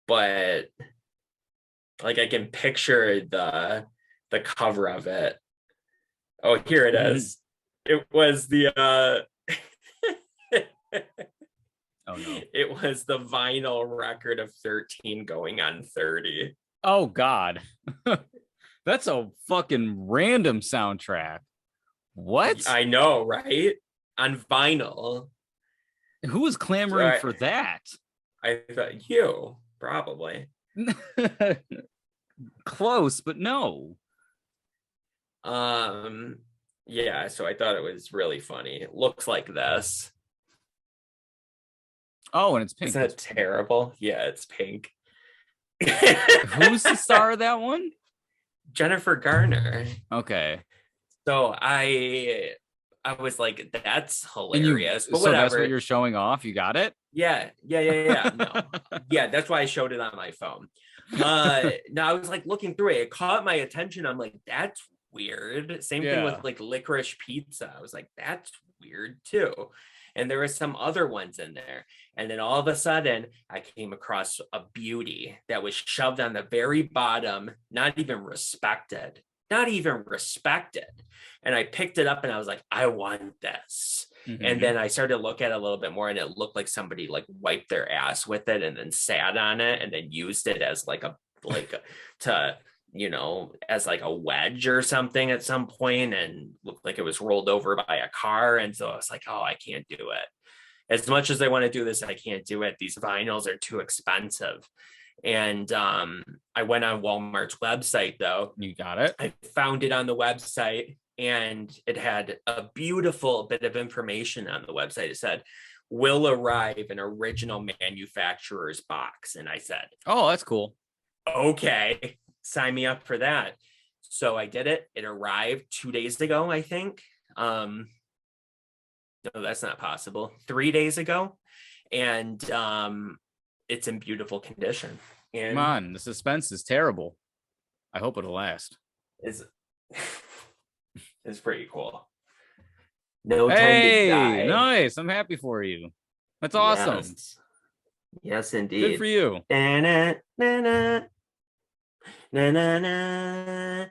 but Like I can picture the cover of it. Oh, here it is. It was the Oh no. It was the vinyl record of 13 going on 30. Oh God. That's a fucking random soundtrack. What? I know, right? On vinyl. Who was clamoring for that? I thought you probably. Close, but no. Yeah, so I thought it was really funny. It looks like this. Oh, and it's pink. Isn't that terrible? Yeah, it's pink. Who's the star of that one? Jennifer Garner. Okay. So I was like, that's hilarious. But so whatever. That's what you're showing off. You got it? Yeah. No. Yeah, that's why I showed it on my phone. Now I was like looking through it. It caught my attention. I'm like, that's weird. Same thing with like licorice pizza. I was like, that's weird too. And there were some other ones in there. And then all of a sudden, I came across a beauty that was shoved on the very bottom, not even respected. And I picked it up and I was like, I want this. Mm-hmm. And then I started to look at it a little bit more and it looked like somebody like wiped their ass with it and then sat on it and then used it as as like a wedge or something at some point and looked like it was rolled over by a car. And so I was like, oh, I can't do it. As much as I want to do this, I can't do it. These vinyls are too expensive. And I went on Walmart's website though. You got it. I found it on the website and it had a beautiful bit of information on the website. It said, will arrive in original manufacturer's box. And I said, oh, that's cool. Okay, sign me up for that. So I did it. It arrived 2 days ago, I think. No, that's not possible. 3 days ago. And it's in beautiful condition. And come on, the suspense is terrible. I hope it'll last. It's pretty cool. No time to die. Nice. I'm happy for you. That's awesome. Yes, indeed. Good for you. Na, na, na, na, na, na, na.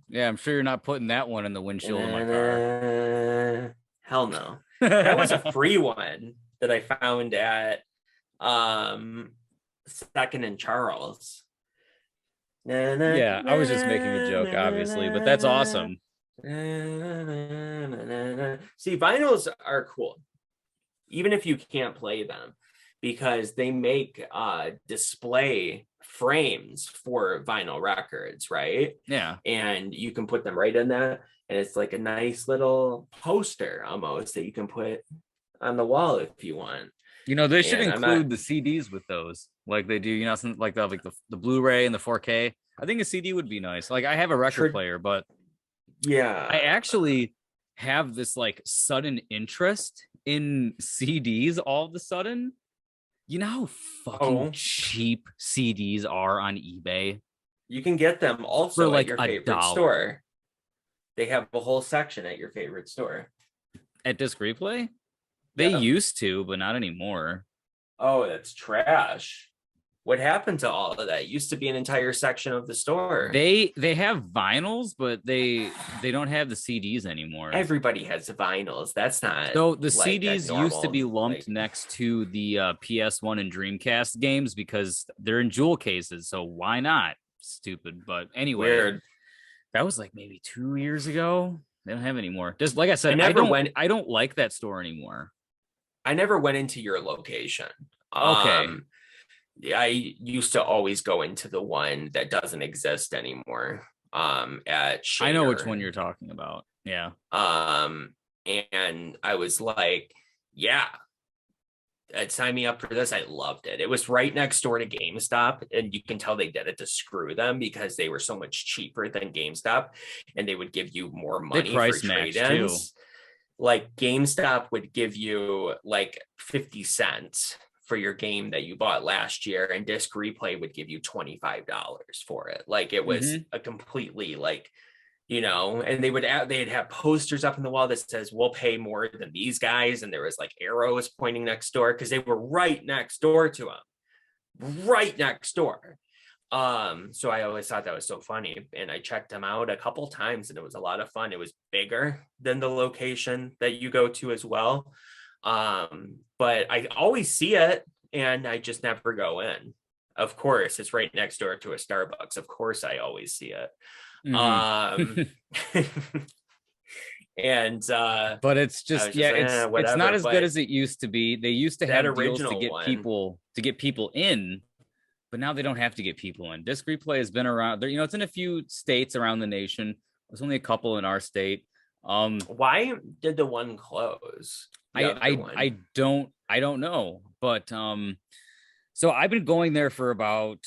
Yeah, I'm sure you're not putting that one in the windshield of my car. Hell no. That was a free one that I found at Second and Charles. Yeah, I was just making a joke, obviously, but that's awesome. See, vinyls are cool, even if you can't play them, because they make display frames for vinyl records, right? Yeah. And you can put them right in that, and it's like a nice little poster almost that you can put on the wall if you want. You know, they should include the CDs with those, like they do, you know, something like the Blu-ray and the 4K. I think a CD would be nice. Like I have a record player, but yeah, I actually have this like sudden interest in CDs all of a sudden. You know how fucking cheap CDs are on eBay? You can get them also for like at your favorite store. They have a whole section at your favorite store. At Disc Replay? They used to, but not anymore. Oh, that's trash. What happened to all of that? It used to be an entire section of the store. They have vinyls, but they don't have the CDs anymore. Everybody has vinyls. That's not. So the CDs used to be lumped next to the PS1 and Dreamcast games because they're in jewel cases. So why not? Stupid. But anyway, weird. That was like maybe 2 years ago. They don't have anymore. Just like I said, I don't like that store anymore. I never went into your location. Okay. I used to always go into the one that doesn't exist anymore. At Shader. I know which one you're talking about. Yeah. And I was like, yeah, sign me up for this. I loved it. It was right next door to GameStop, and you can tell they did it to screw them because they were so much cheaper than GameStop, and they would give you more money for trade-ins. Like GameStop would give you like 50 cents for your game that you bought last year, and Disc Replay would give you $25 for it. Like it was a completely like, you know, and they'd have posters up in the wall that says we'll pay more than these guys, and there was like arrows pointing next door because they were right next door to them. right next door. So I always thought that was so funny, and I checked them out a couple times, and it was a lot of fun. It was bigger than the location that you go to as well. But I always see it, and I just never go in. Of course, it's right next door to a Starbucks. Of course, I always see it. And but it's just it's not as good as it used to be. They used to have deals to get people in, but now they don't have to get people in. Disc replay has been around there, it's in a few states around the nation. There's only a couple in our state. Why did the one close? I don't know, but so I've been going there for about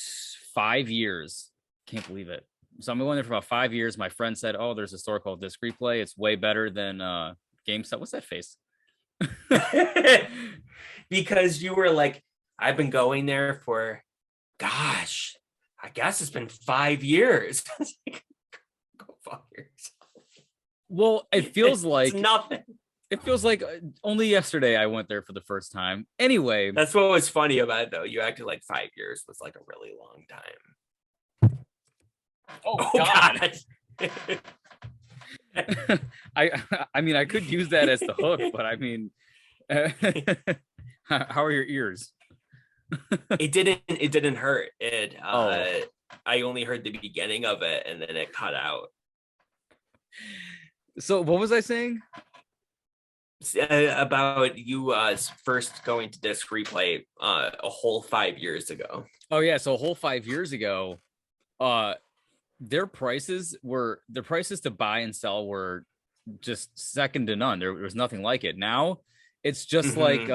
5 years. Can't believe it. So I'm going there for about 5 years. My friend said, "Oh, there's a store called Disc Replay. It's way better than GameStop." What's that face? Because you were like, I've been going there for, gosh, I guess it's been 5 years. Go fuck yourself. Well, it feels like nothing. It feels like only yesterday I went there for the first time. Anyway, that's what was funny about it, though. You acted like 5 years was like a really long time. Oh God. I mean, I could use that as the hook, but I mean, how are your ears? It didn't hurt. I only heard the beginning of it, and then it cut out. So what was I saying? About you first going to Disc Replay a whole 5 years ago. Oh yeah, so a whole 5 years ago, their prices to buy and sell were just second to none. There was nothing like it. Now it's just like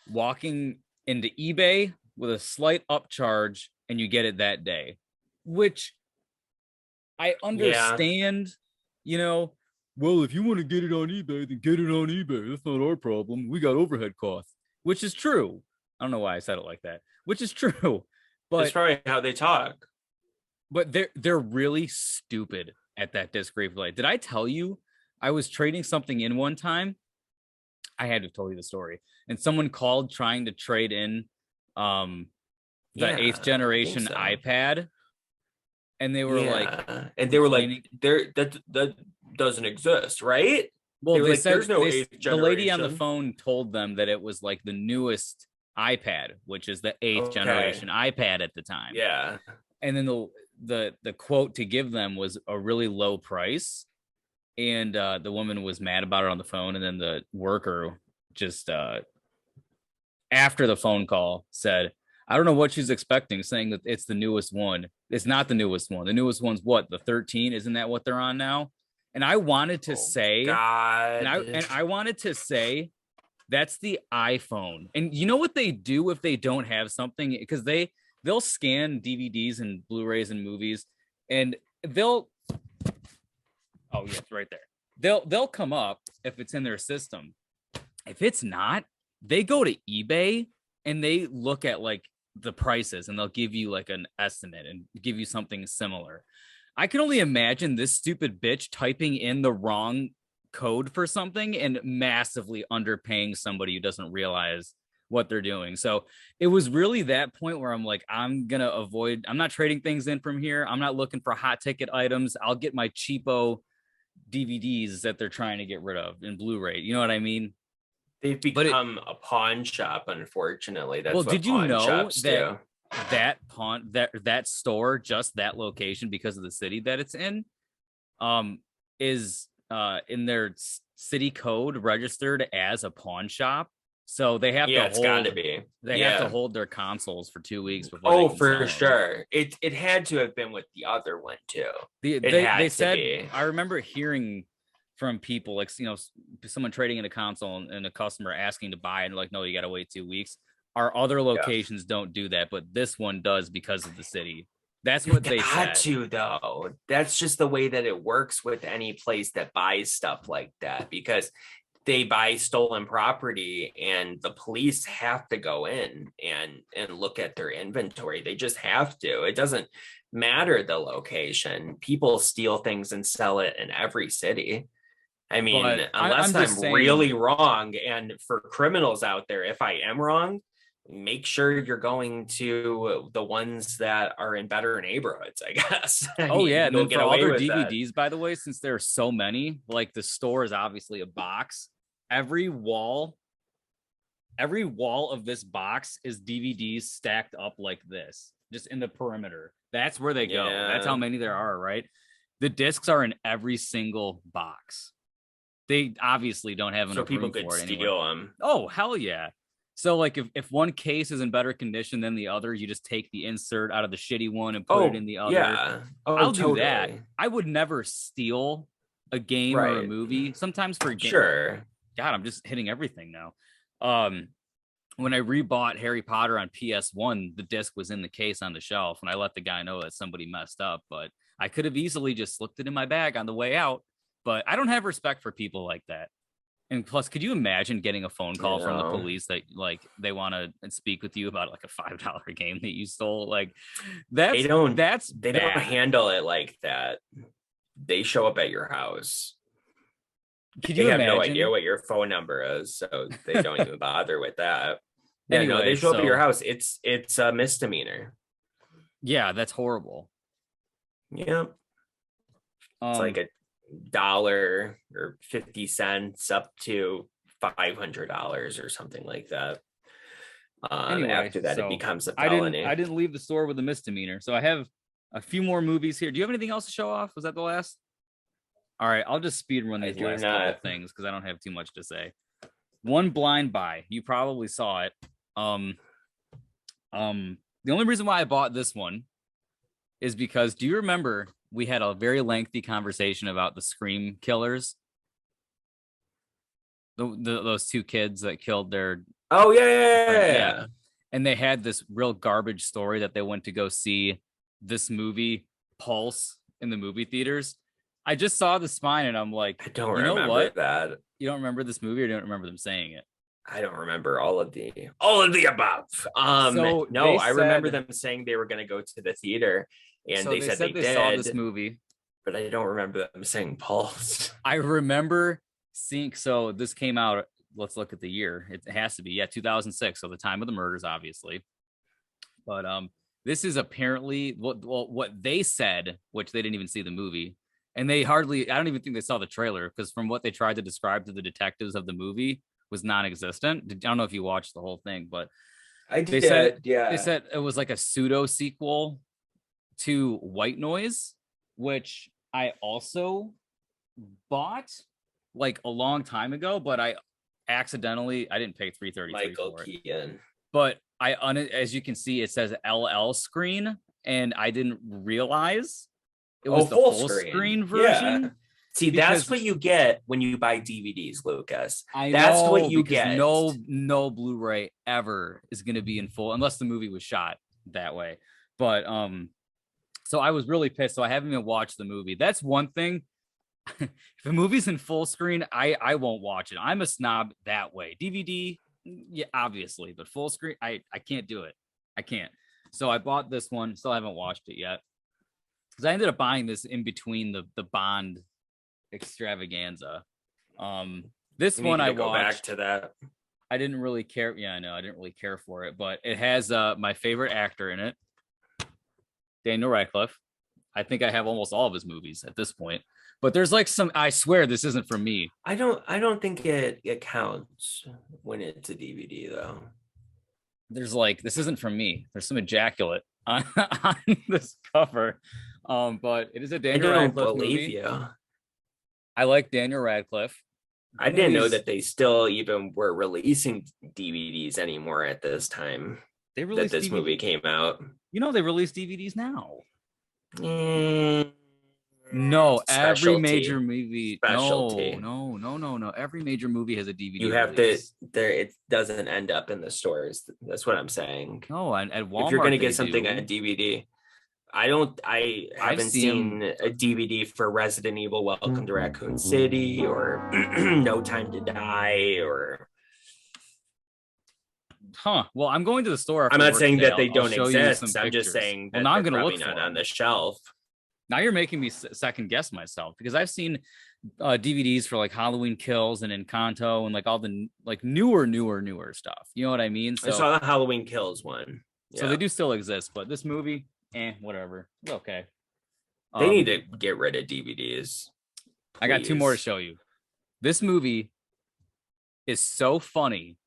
walking into eBay with a slight upcharge and you get it that day, which I understand, well, if you want to get it on eBay, then get it on eBay. That's not our problem. We got overhead costs, which is true. I don't know why I said it like that, which is true. But that's probably how they talk. But they're really stupid at that Disc Replay. Did I tell you I was trading something in one time? I had to tell you the story. And someone called trying to trade in the 8th generation iPad. And they were like, that doesn't exist, right? Well, they said, there's no 8th generation. The lady on the phone told them that it was like the newest iPad, which is the 8th generation iPad at the time. Yeah. And then the quote to give them was a really low price, and the woman was mad about it on the phone, and then the worker just after the phone call said, I don't know what she's expecting, saying that it's the newest one. It's not the newest one. The newest one's what, the 13? Isn't that what they're on now? And I wanted to say, God. And I wanted to say that's the iPhone. And you know what they do if they don't have something? Because they'll scan DVDs and Blu-rays and movies, and oh yes, right there. They'll come up if it's in their system. If it's not, they go to eBay and they look at like the prices, and they'll give you like an estimate and give you something similar. I can only imagine this stupid bitch typing in the wrong code for something and massively underpaying somebody who doesn't realize what they're doing. So it was really that point where I'm like, I'm not trading things in from here. I'm not looking for hot ticket items. I'll get my cheapo DVDs that they're trying to get rid of in Blu-ray. You know what I mean? They've become a pawn shop, unfortunately. That's did you know that store, just that location, because of the city that it's in, is in their city code registered as a pawn shop? So they have have to hold their consoles for 2 weeks before. Oh, for sure. It had to have been with the other one too. They said, I remember hearing from people, like, someone trading in a console and a customer asking to buy, and like, no, you got to wait 2 weeks. Our other locations don't do that, but this one does because of the city. That's what they said. To though. That's just the way that it works with any place that buys stuff like that, because they buy stolen property and the police have to go in and look at their inventory. They just have to. It doesn't matter the location. People steal things and sell it in every city. I mean, unless I'm really wrong, and for criminals out there, if I am wrong, make sure you're going to the ones that are in better neighborhoods, I guess. Oh yeah, and then get for away other with DVDs, that. by the way, since there are so many, like the store is obviously a box. Every wall of this box is DVDs stacked up like this, just in the perimeter. That's where they go. That's how many there are, right? The discs are in every single box. They obviously don't have enough people room could for it steal anyway. them. Oh, hell yeah. So like if one case is in better condition than the other, you just take the insert out of the shitty one and put it in the other. Yeah. I'll do that. I would never steal a game or a movie. Sometimes for sure. God, I'm just hitting everything now. When I rebought Harry Potter on PS1, the disc was in the case on the shelf, and I let the guy know that somebody messed up, but I could have easily just slipped it in my bag on the way out. But I don't have respect for people like that. And plus, could you imagine getting a phone call from the police that like they want to speak with you about like a $5 game that you stole? Like they don't handle it like that. They show up at your house. Could you imagine? Have no idea what your phone number is, so they don't even bother with that. Yeah, anyway, no, they show up at your house. It's a misdemeanor. Yeah, that's horrible. Yeah. It's like $1 or 50 cents up to $500 or something like that. Anyway, after that, it becomes a felony. I didn't leave the store with a misdemeanor, so I have a few more movies here. Do you have anything else to show off? Was that the last? All right, I'll just speed run these last couple things because I don't have too much to say. One Blind Buy. You probably saw it. The only reason why I bought this one is because, do you remember we had a very lengthy conversation about the Scream killers? Those two kids that killed their... Oh, yeah. And they had this real garbage story that they went to go see this movie, Pulse, in the movie theaters. I just saw the spine and I'm like, I don't remember that. You don't remember this movie or don't remember them saying it? I don't remember all of the above. I remember them saying they were going to go to the theater and they said they did, saw this movie, but I don't remember them saying Pulse. I remember seeing, so this came out, let's look at the year. It has to be, 2006. So the time of the murders, obviously. But this is apparently what they said, which they didn't even see the movie. And I don't even think they saw the trailer, because from what they tried to describe to the detectives of the movie was non-existent. I don't know if you watched the whole thing, but they said it was like a pseudo sequel to White Noise, which I also bought like a long time ago, but I didn't pay $333 Michael for it. Keaton. But as you can see, it says LL screen, and I didn't realize it was the full screen version. Yeah. See, that's what you get when you buy DVDs, Lucas. That's what you get. No Blu-ray ever is going to be in full unless the movie was shot that way. But so I was really pissed. So I haven't even watched the movie. That's one thing. If a movie's in full screen, I won't watch it. I'm a snob that way. DVD, yeah, obviously, but full screen, I can't do it. I can't. So I bought this one. Still haven't watched it yet. Because I ended up buying this in between the Bond extravaganza. This one I watched. Go back to that. I didn't really care. Yeah, I know. I didn't really care for it, but it has my favorite actor in it, Daniel Radcliffe. I think I have almost all of his movies at this point. But there's like some. I swear this isn't for me. I don't think it counts when it's a DVD though. There's like, this isn't for me. There's some ejaculate on this cover. But it is a Daniel Radcliffe movie. You. I like Daniel Radcliffe. I didn't know that they still even were releasing DVDs anymore at this time. They released this movie came out. You know, they release DVDs now. No, every major movie. Specialty. No. Every major movie has a DVD. You have release. It doesn't end up in the stores. That's what I'm saying. No, at Walmart. If you're going to get something on a DVD. I haven't seen a DVD for Resident Evil Welcome to Raccoon City or No Time to Die or... Well, I'm going to the store. I'm not saying that they don't exist. I'm just saying that now I'm going to look not on the shelf. Now you're making me second guess myself, because I've seen DVDs for like Halloween Kills and Encanto and like all the like newer stuff. You know what I mean? I saw the Halloween Kills one. So they do still exist, but this movie, whatever. Okay. They need to get rid of DVDs. Please. I got 2 more to show you. This movie is so funny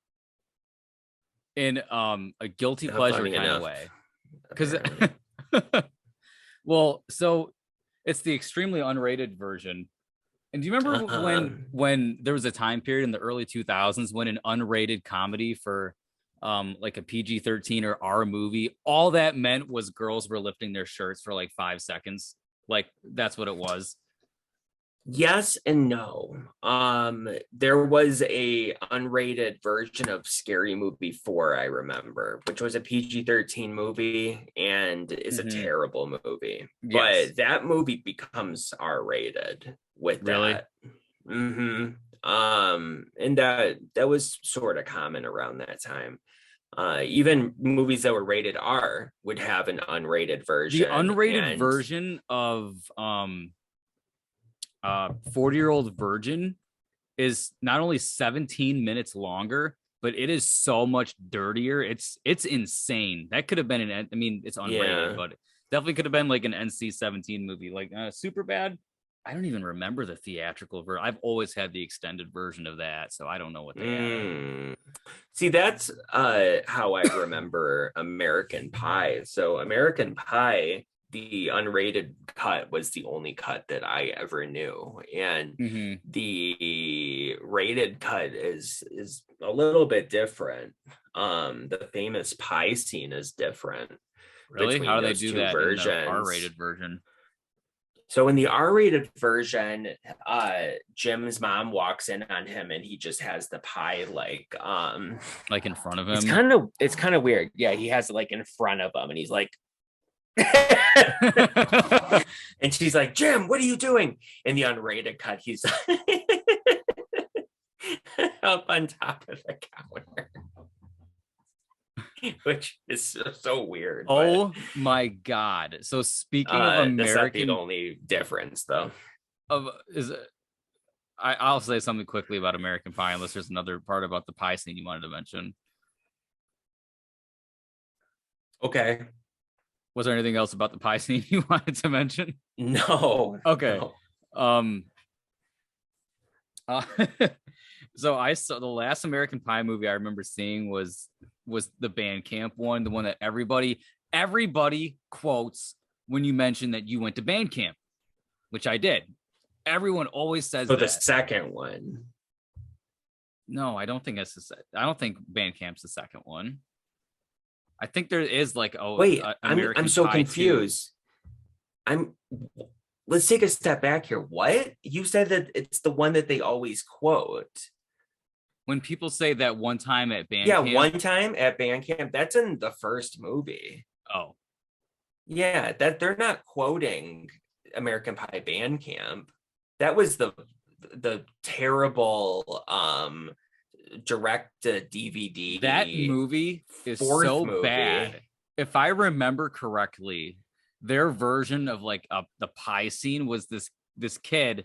in a guilty pleasure kind of way. Because well, so it's the extremely unrated version. And do you remember when there was a time period in the early 2000s when an unrated comedy for like a PG-13 or R movie, all that meant was girls were lifting their shirts for like 5 seconds. Like that's what it was. Yes and no. There was a unrated version of Scary Movie 4, I remember, which was a PG-13 movie and is a terrible movie. Yes. But that movie becomes R-rated with that. And that was sort of common around that time. Even movies that were rated R would have an unrated version. The unrated version of 40-Year-Old Virgin is not only 17 minutes longer, but it is so much dirtier. It's insane. That could have been it's unrated, but definitely could have been like an NC-17 movie. Like Superbad, I don't even remember the theatrical version. I've always had the extended version of that, so I don't know what they had. See, that's how I remember American Pie. So American Pie, the unrated cut was the only cut that I ever knew. And the rated cut is a little bit different. The famous pie scene is different. Really? How do they do that in the R-rated version? So in the R-rated version, Jim's mom walks in on him and he just has the pie like in front of him. It's kind of weird. Yeah, he has it like in front of him and he's like and she's like, Jim, what are you doing? In the unrated cut, he's up on top of the counter. Which is so weird. Oh my god! So speaking of American, that's not the only difference, though. I'll say something quickly about American Pie, unless there's another part about the pie scene you wanted to mention. Okay. Was there anything else about the pie scene you wanted to mention? No. Okay. No. So I saw the last American Pie movie I remember seeing was the band camp one, the one that everybody quotes when you mention that you went to band camp, which I did. Everyone always says that. The second one. No, I don't think I don't think band camp's the second one. I think there is like I'm so confused. Let's take a step back here. What? You said that it's the one that they always quote. When people say that one time at band camp. Yeah, one time at band camp, that's in the first movie. Oh. Yeah, that they're not quoting American Pie band camp. That was the terrible direct to DVD. That movie is so bad. If I remember correctly, their version of like the pie scene was this kid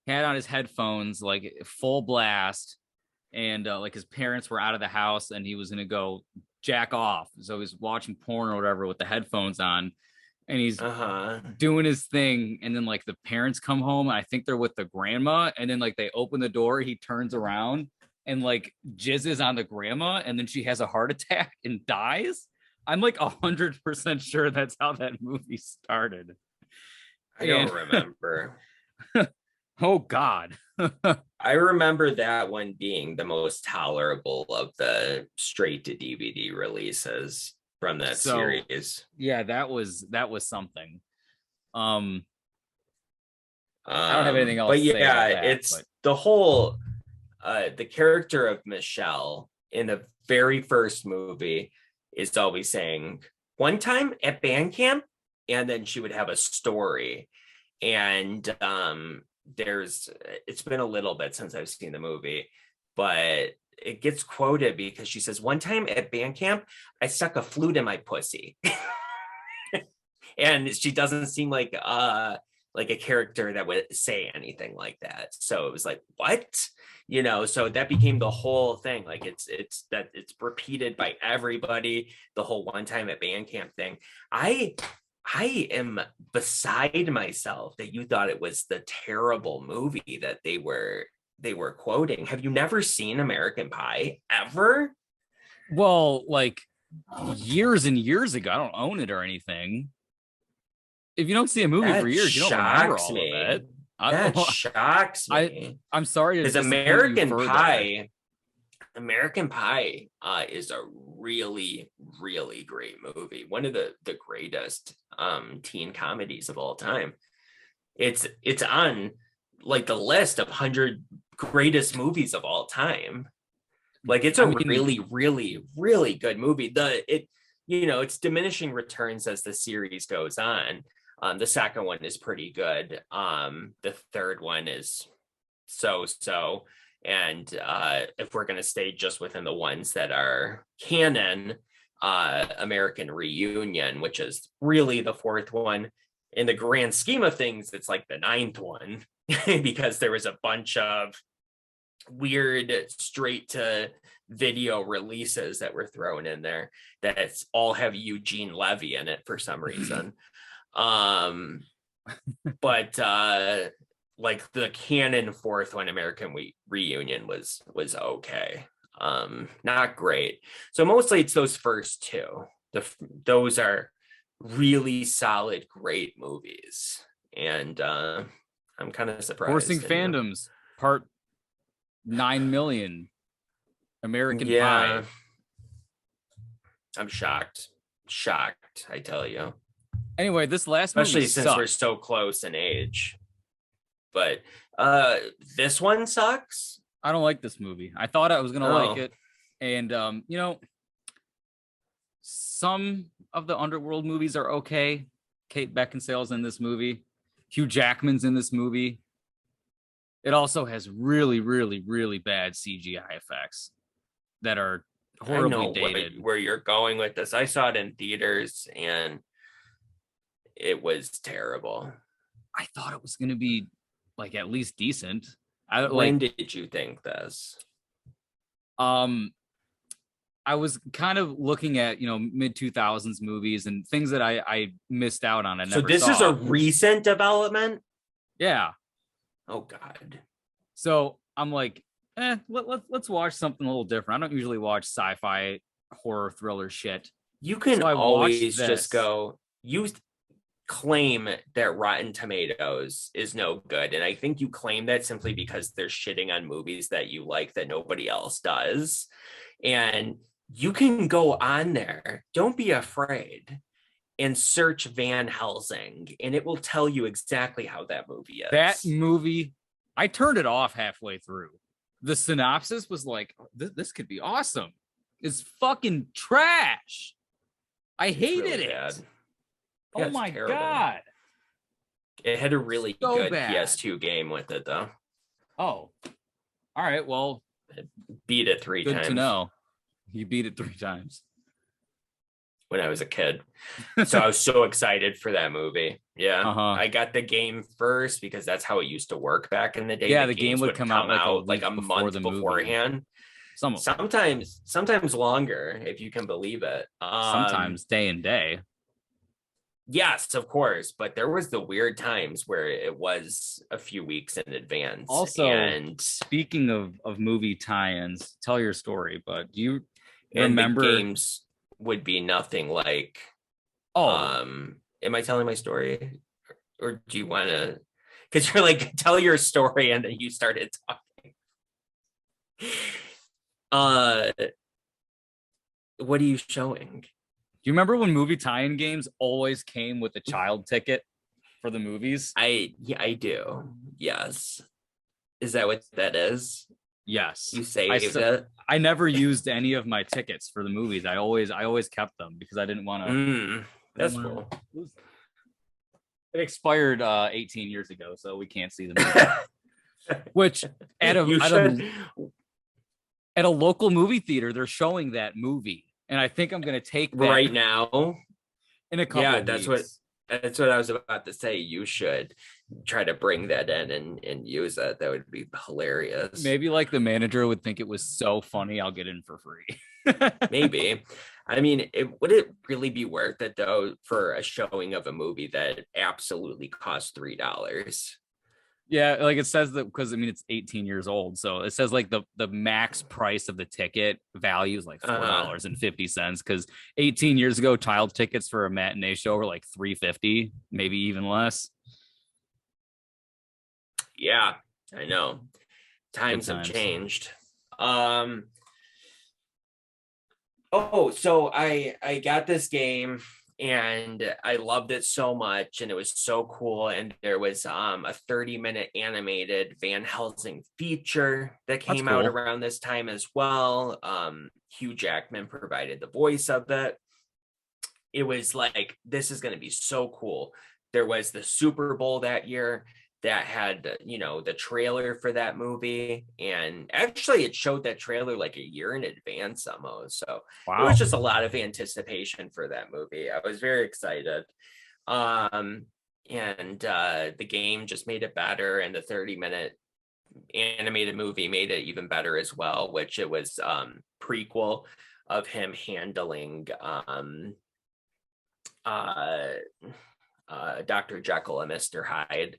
had on his headphones like full blast, and like his parents were out of the house and he was gonna go jack off, so he's watching porn or whatever with the headphones on, and he's doing his thing, and then like the parents come home and I think they're with the grandma, and then like they open the door, he turns around and like jizzes on the grandma, and then she has a heart attack and dies. I'm like 100% sure that's how that movie started. I don't remember. Oh God. I remember that one being the most tolerable of the straight to DVD releases from that series. Yeah, that was something. I don't have anything else. But yeah, it's the whole the character of Michelle in the very first movie is always saying one time at band camp, and then she would have a story. And it's been a little bit since I've seen the movie, but it gets quoted because she says, one time at band camp, I stuck a flute in my pussy. And she doesn't seem like like a character that would say anything like that. So it was like, what? So that became the whole thing. Like it's repeated by everybody, the whole one time at band camp thing. I am beside myself that you thought it was the terrible movie that they were quoting. Have you never seen American Pie ever? Well, like years and years ago. I don't own it or anything. If you don't see a movie for years, you don't remember all of it. That shocks me. I'm sorry to because American Pie is a really, really great movie. One of the greatest teen comedies of all time. It's on like the list of 100 greatest movies of all time. Like it's really, really, really good movie. It's diminishing returns as the series goes on. The second one is pretty good. The third one is so. And if we're going to stay just within the ones that are canon, American Reunion, which is really the fourth one. In the grand scheme of things, it's like the ninth one because there was a bunch of weird straight to video releases that were thrown in there that all have Eugene Levy in it for some reason. But like the canon fourth one, American Reunion was okay. Not great. So mostly it's those first two. Those are really solid, great movies. And I'm kind of surprised. Forcing Fandoms, part 9 million. American Pie. I'm shocked, I tell you. Anyway, this last especially movie since sucked. We're so close in age. But this one sucks. I don't like this movie. I thought I was gonna like it, and some of the underworld movies are okay. Kate Beckinsale's in this movie. Hugh Jackman's in this movie. It also has really, really, really bad CGI effects that are horribly dated. Where you're going with this. I saw it in theaters and it was terrible. I thought it was going to be like at least decent. When did you think this? I was kind of looking at, mid 2000s movies and things that I missed out on. So this is a recent development? Yeah. Oh God. So I'm like, let's watch something a little different. I don't usually watch sci-fi horror thriller shit. You can always just go, you claim that Rotten Tomatoes is no good. And I think you claim that simply because they're shitting on movies that you like that nobody else does. And you can go on there. Don't be afraid. And search Van Helsing, and it will tell you exactly how that movie is. That movie, I turned it off halfway through. The synopsis was like, this could be awesome. It's fucking trash. I hated it. Bad. Oh my God. It had a really good PS2 game with it, though. Oh. All right, well. Beat it 3 times. Good to know. You beat it 3 times. When I was a kid. So I was so excited for that movie. Yeah. I got the game first because that's how it used to work back in the day. Yeah, the game would come out like a month beforehand. Sometimes longer, if you can believe it. Sometimes day and day. Yes, of course. But there was the weird times where it was a few weeks in advance. Also, and speaking of movie tie-ins, tell your story, but do you remember the games would be nothing like am I telling my story, or do you want to, because you're like, tell your story and then you started talking. What are you showing? Do you remember when movie tie-in games always came with a child ticket for the movies? I do. Yes. Is that what that is? Yes. You saved it? I never used any of my tickets for the movies. I always kept them because I didn't want to. That's cool. It expired 18 years ago, so we can't see the movie. Which at a local movie theater, they're showing that movie, and I think I'm going to take that right now. In a couple. Yeah, that's weeks. That's what I was about to say. You should try to bring that in and use it. That would be hilarious. Maybe like the manager would think it was so funny, I'll get in for free. Maybe. I mean, would it really be worth it though for a showing of a movie that absolutely costs $3? Yeah, like it says that because I mean it's 18 years old, so it says like the max price of the ticket value is like $4.50 because 18 years ago child tickets for a matinee show were like $3.50, maybe even less. Yeah, I know. Times have changed. So I got this game and I loved it so much and it was so cool. And there was a 30-minute animated Van Helsing feature that came out around this time as well. Hugh Jackman provided the voice of it. It was like, this is going to be so cool. There was the Super Bowl that year that had, you know, the trailer for that movie. And actually it showed that trailer like a year in advance almost. So It was just a lot of anticipation for that movie. I was very excited. The game just made it better. And the 30-minute animated movie made it even better as well, which it was prequel of him handling Dr. Jekyll and Mr. Hyde.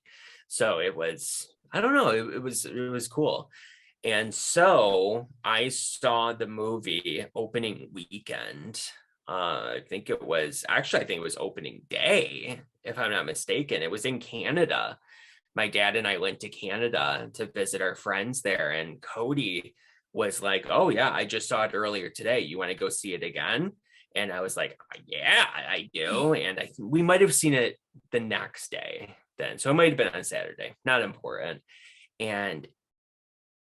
So it was, I don't know, it was cool. And so I saw the movie opening weekend. I think it was opening day, if I'm not mistaken. It was in Canada. My dad and I went to Canada to visit our friends there, and Cody was like, "Oh yeah, I just saw it earlier today. You want to go see it again?" And I was like, "Yeah, I do." And we might have seen it the next day then. So it might have been on Saturday, not important. And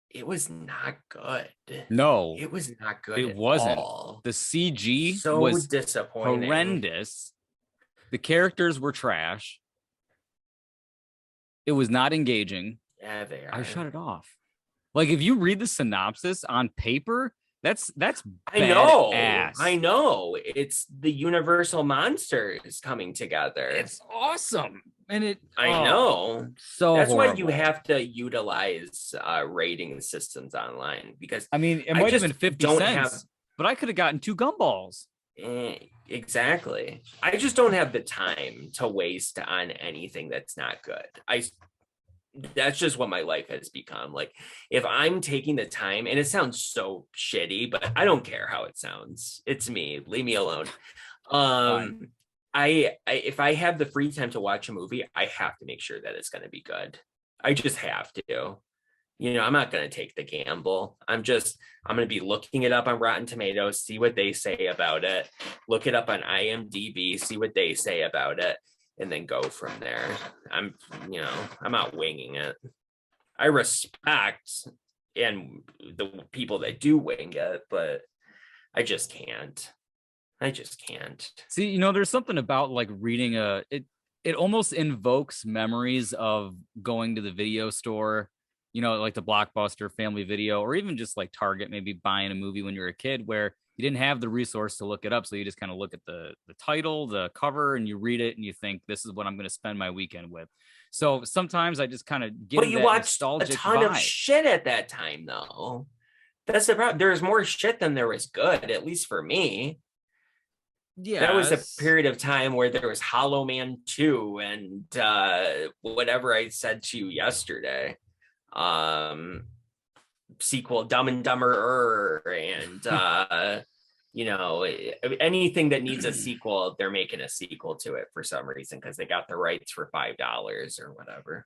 it was not good. No, it was not good. It wasn't. All. The CG so was disappointing, horrendous. The characters were trash. It was not engaging. Yeah, they are. I shut it off. Like if you read the synopsis on paper, that's I know. It's the Universal monsters coming together. It's awesome. And I know. So that's horrible. why you have to utilize rating systems online, because I mean it might have been 50 cents, but I could have gotten 2 gumballs. Exactly. I just don't have the time to waste on anything that's not good. That's just what my life has become. Like if I'm taking the time, and it sounds so shitty, but I don't care how it sounds. It's me. Leave me alone. I if I have the free time to watch a movie, I have to make sure that it's going to be good. I just have to. You know, I'm not going to take the gamble. I'm going to be looking it up on Rotten Tomatoes, see what they say about it, look it up on IMDb, see what they say about it, and then go from there. I'm not winging it. I respect and the people that do wing it, but I just can't. See, there's something about like reading it almost invokes memories of going to the video store, like the Blockbuster, Family Video, or even just like Target, maybe buying a movie when you're a kid where you didn't have the resource to look it up. So you just kind of look at the title, the cover, and you read it and you think, this is what I'm going to spend my weekend with. So sometimes I just kind of get that nostalgic vibe. But you watched a ton of shit at that time, though. That's the problem. There's more shit than there was good, at least for me. Yeah, that was a period of time where there was Hollow Man 2 and whatever I said to you yesterday. Sequel Dumb and Dumber and anything that needs a sequel, they're making a sequel to it for some reason because they got the rights for $5 or whatever.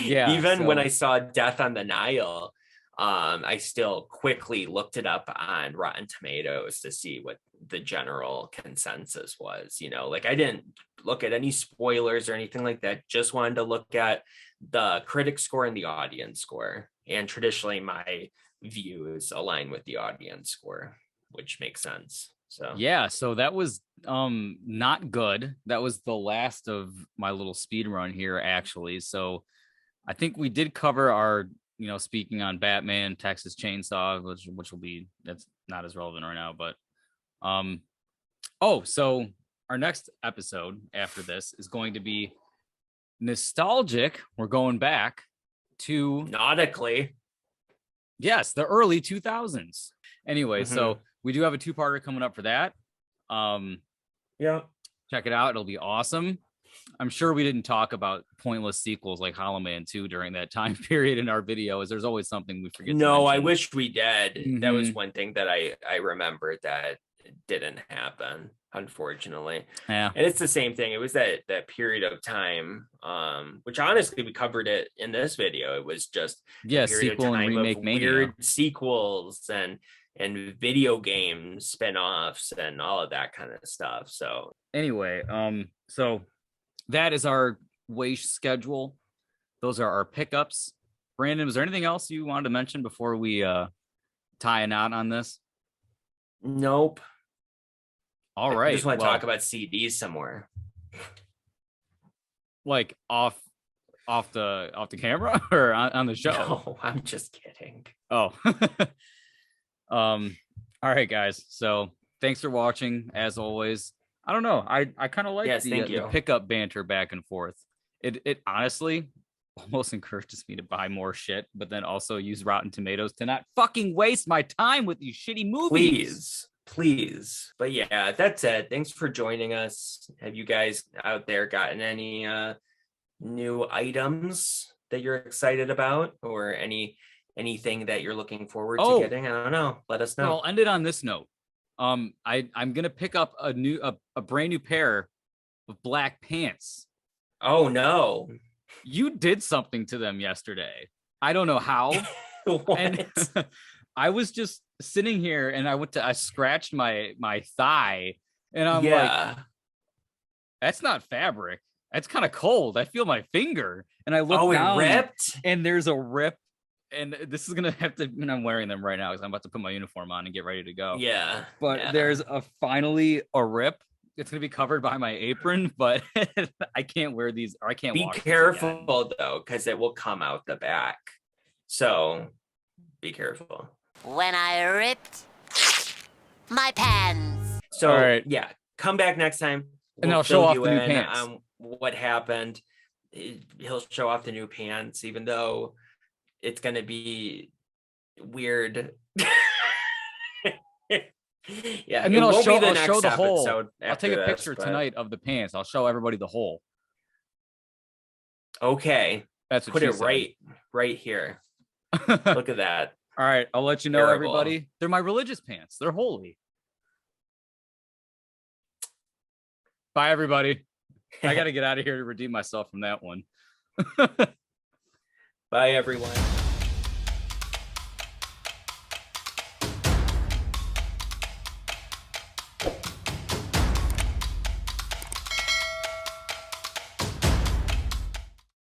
Yeah. Even when I saw Death on the Nile, I still quickly looked it up on Rotten Tomatoes to see what the general consensus was. Like I didn't look at any spoilers or anything like that. Just wanted to look at the critic score and the audience score. And traditionally my views align with the audience score, which makes sense. So that was not good. That was the last of my little speed run here, actually. So I think we did cover our speaking on Batman, Texas Chainsaw, which will be, that's not as relevant right now, but so our next episode after this is going to be nostalgic. We're going back to nautically. Yes, the early 2000s. Anyway, so we do have a 2-parter coming up for that. Yeah. Check it out. It'll be awesome. I'm sure we didn't talk about pointless sequels like Hollow Man 2 during that time period in our videos. There's always something we forget. No, I wish we did. That was one thing that I remembered that didn't happen, unfortunately. Yeah. And it's the same thing. It was that period of time, which honestly we covered it in this video. It was just sequel and remake mania. Weird sequels and video game spin-offs and all of that kind of stuff. So anyway, so that is our waste schedule. Those are our pickups. Brandon, was there anything else you wanted to mention before we tie a knot on this? Nope. All right. I just want to talk about CDs somewhere. Like off the camera or on the show? No, I'm just kidding. Oh. All right, guys. So thanks for watching. As always, I don't know. I kind of like the pickup banter back and forth. It honestly almost encourages me to buy more shit, but then also use Rotten Tomatoes to not fucking waste my time with these shitty movies. Please. But yeah, that's it. Thanks for joining us. Have you guys out there gotten any new items that you're excited about, or anything that you're looking forward to getting? I don't know. Let us know. Well, I'll end it on this note. I'm gonna pick up a brand new pair of black pants. Oh no. You did something to them yesterday. I don't know how. And I was just sitting here and I scratched my thigh and I'm like, that's not fabric. That's kind of cold. I feel my finger. And I look down it ripped? And there's a rip. And this is gonna have to, and I'm wearing them right now because I'm about to put my uniform on and get ready to go. Yeah. But there's finally a rip. It's gonna be covered by my apron, but I can't wear these, or I can't. Be careful though, because it will come out the back. So be careful. When I ripped my pants. So yeah, come back next time. And I'll show off the new pants. What happened? He'll show off the new pants, even though it's gonna be weird. Yeah, and then I'll show the hole. I'll take a picture tonight of the pants. I'll show everybody the hole. Okay, that's what put it right here. Look at that. All right, I'll let you know, everybody. They're my religious pants. They're holy. Bye, everybody. I got to get out of here to redeem myself from that one. Bye, everyone.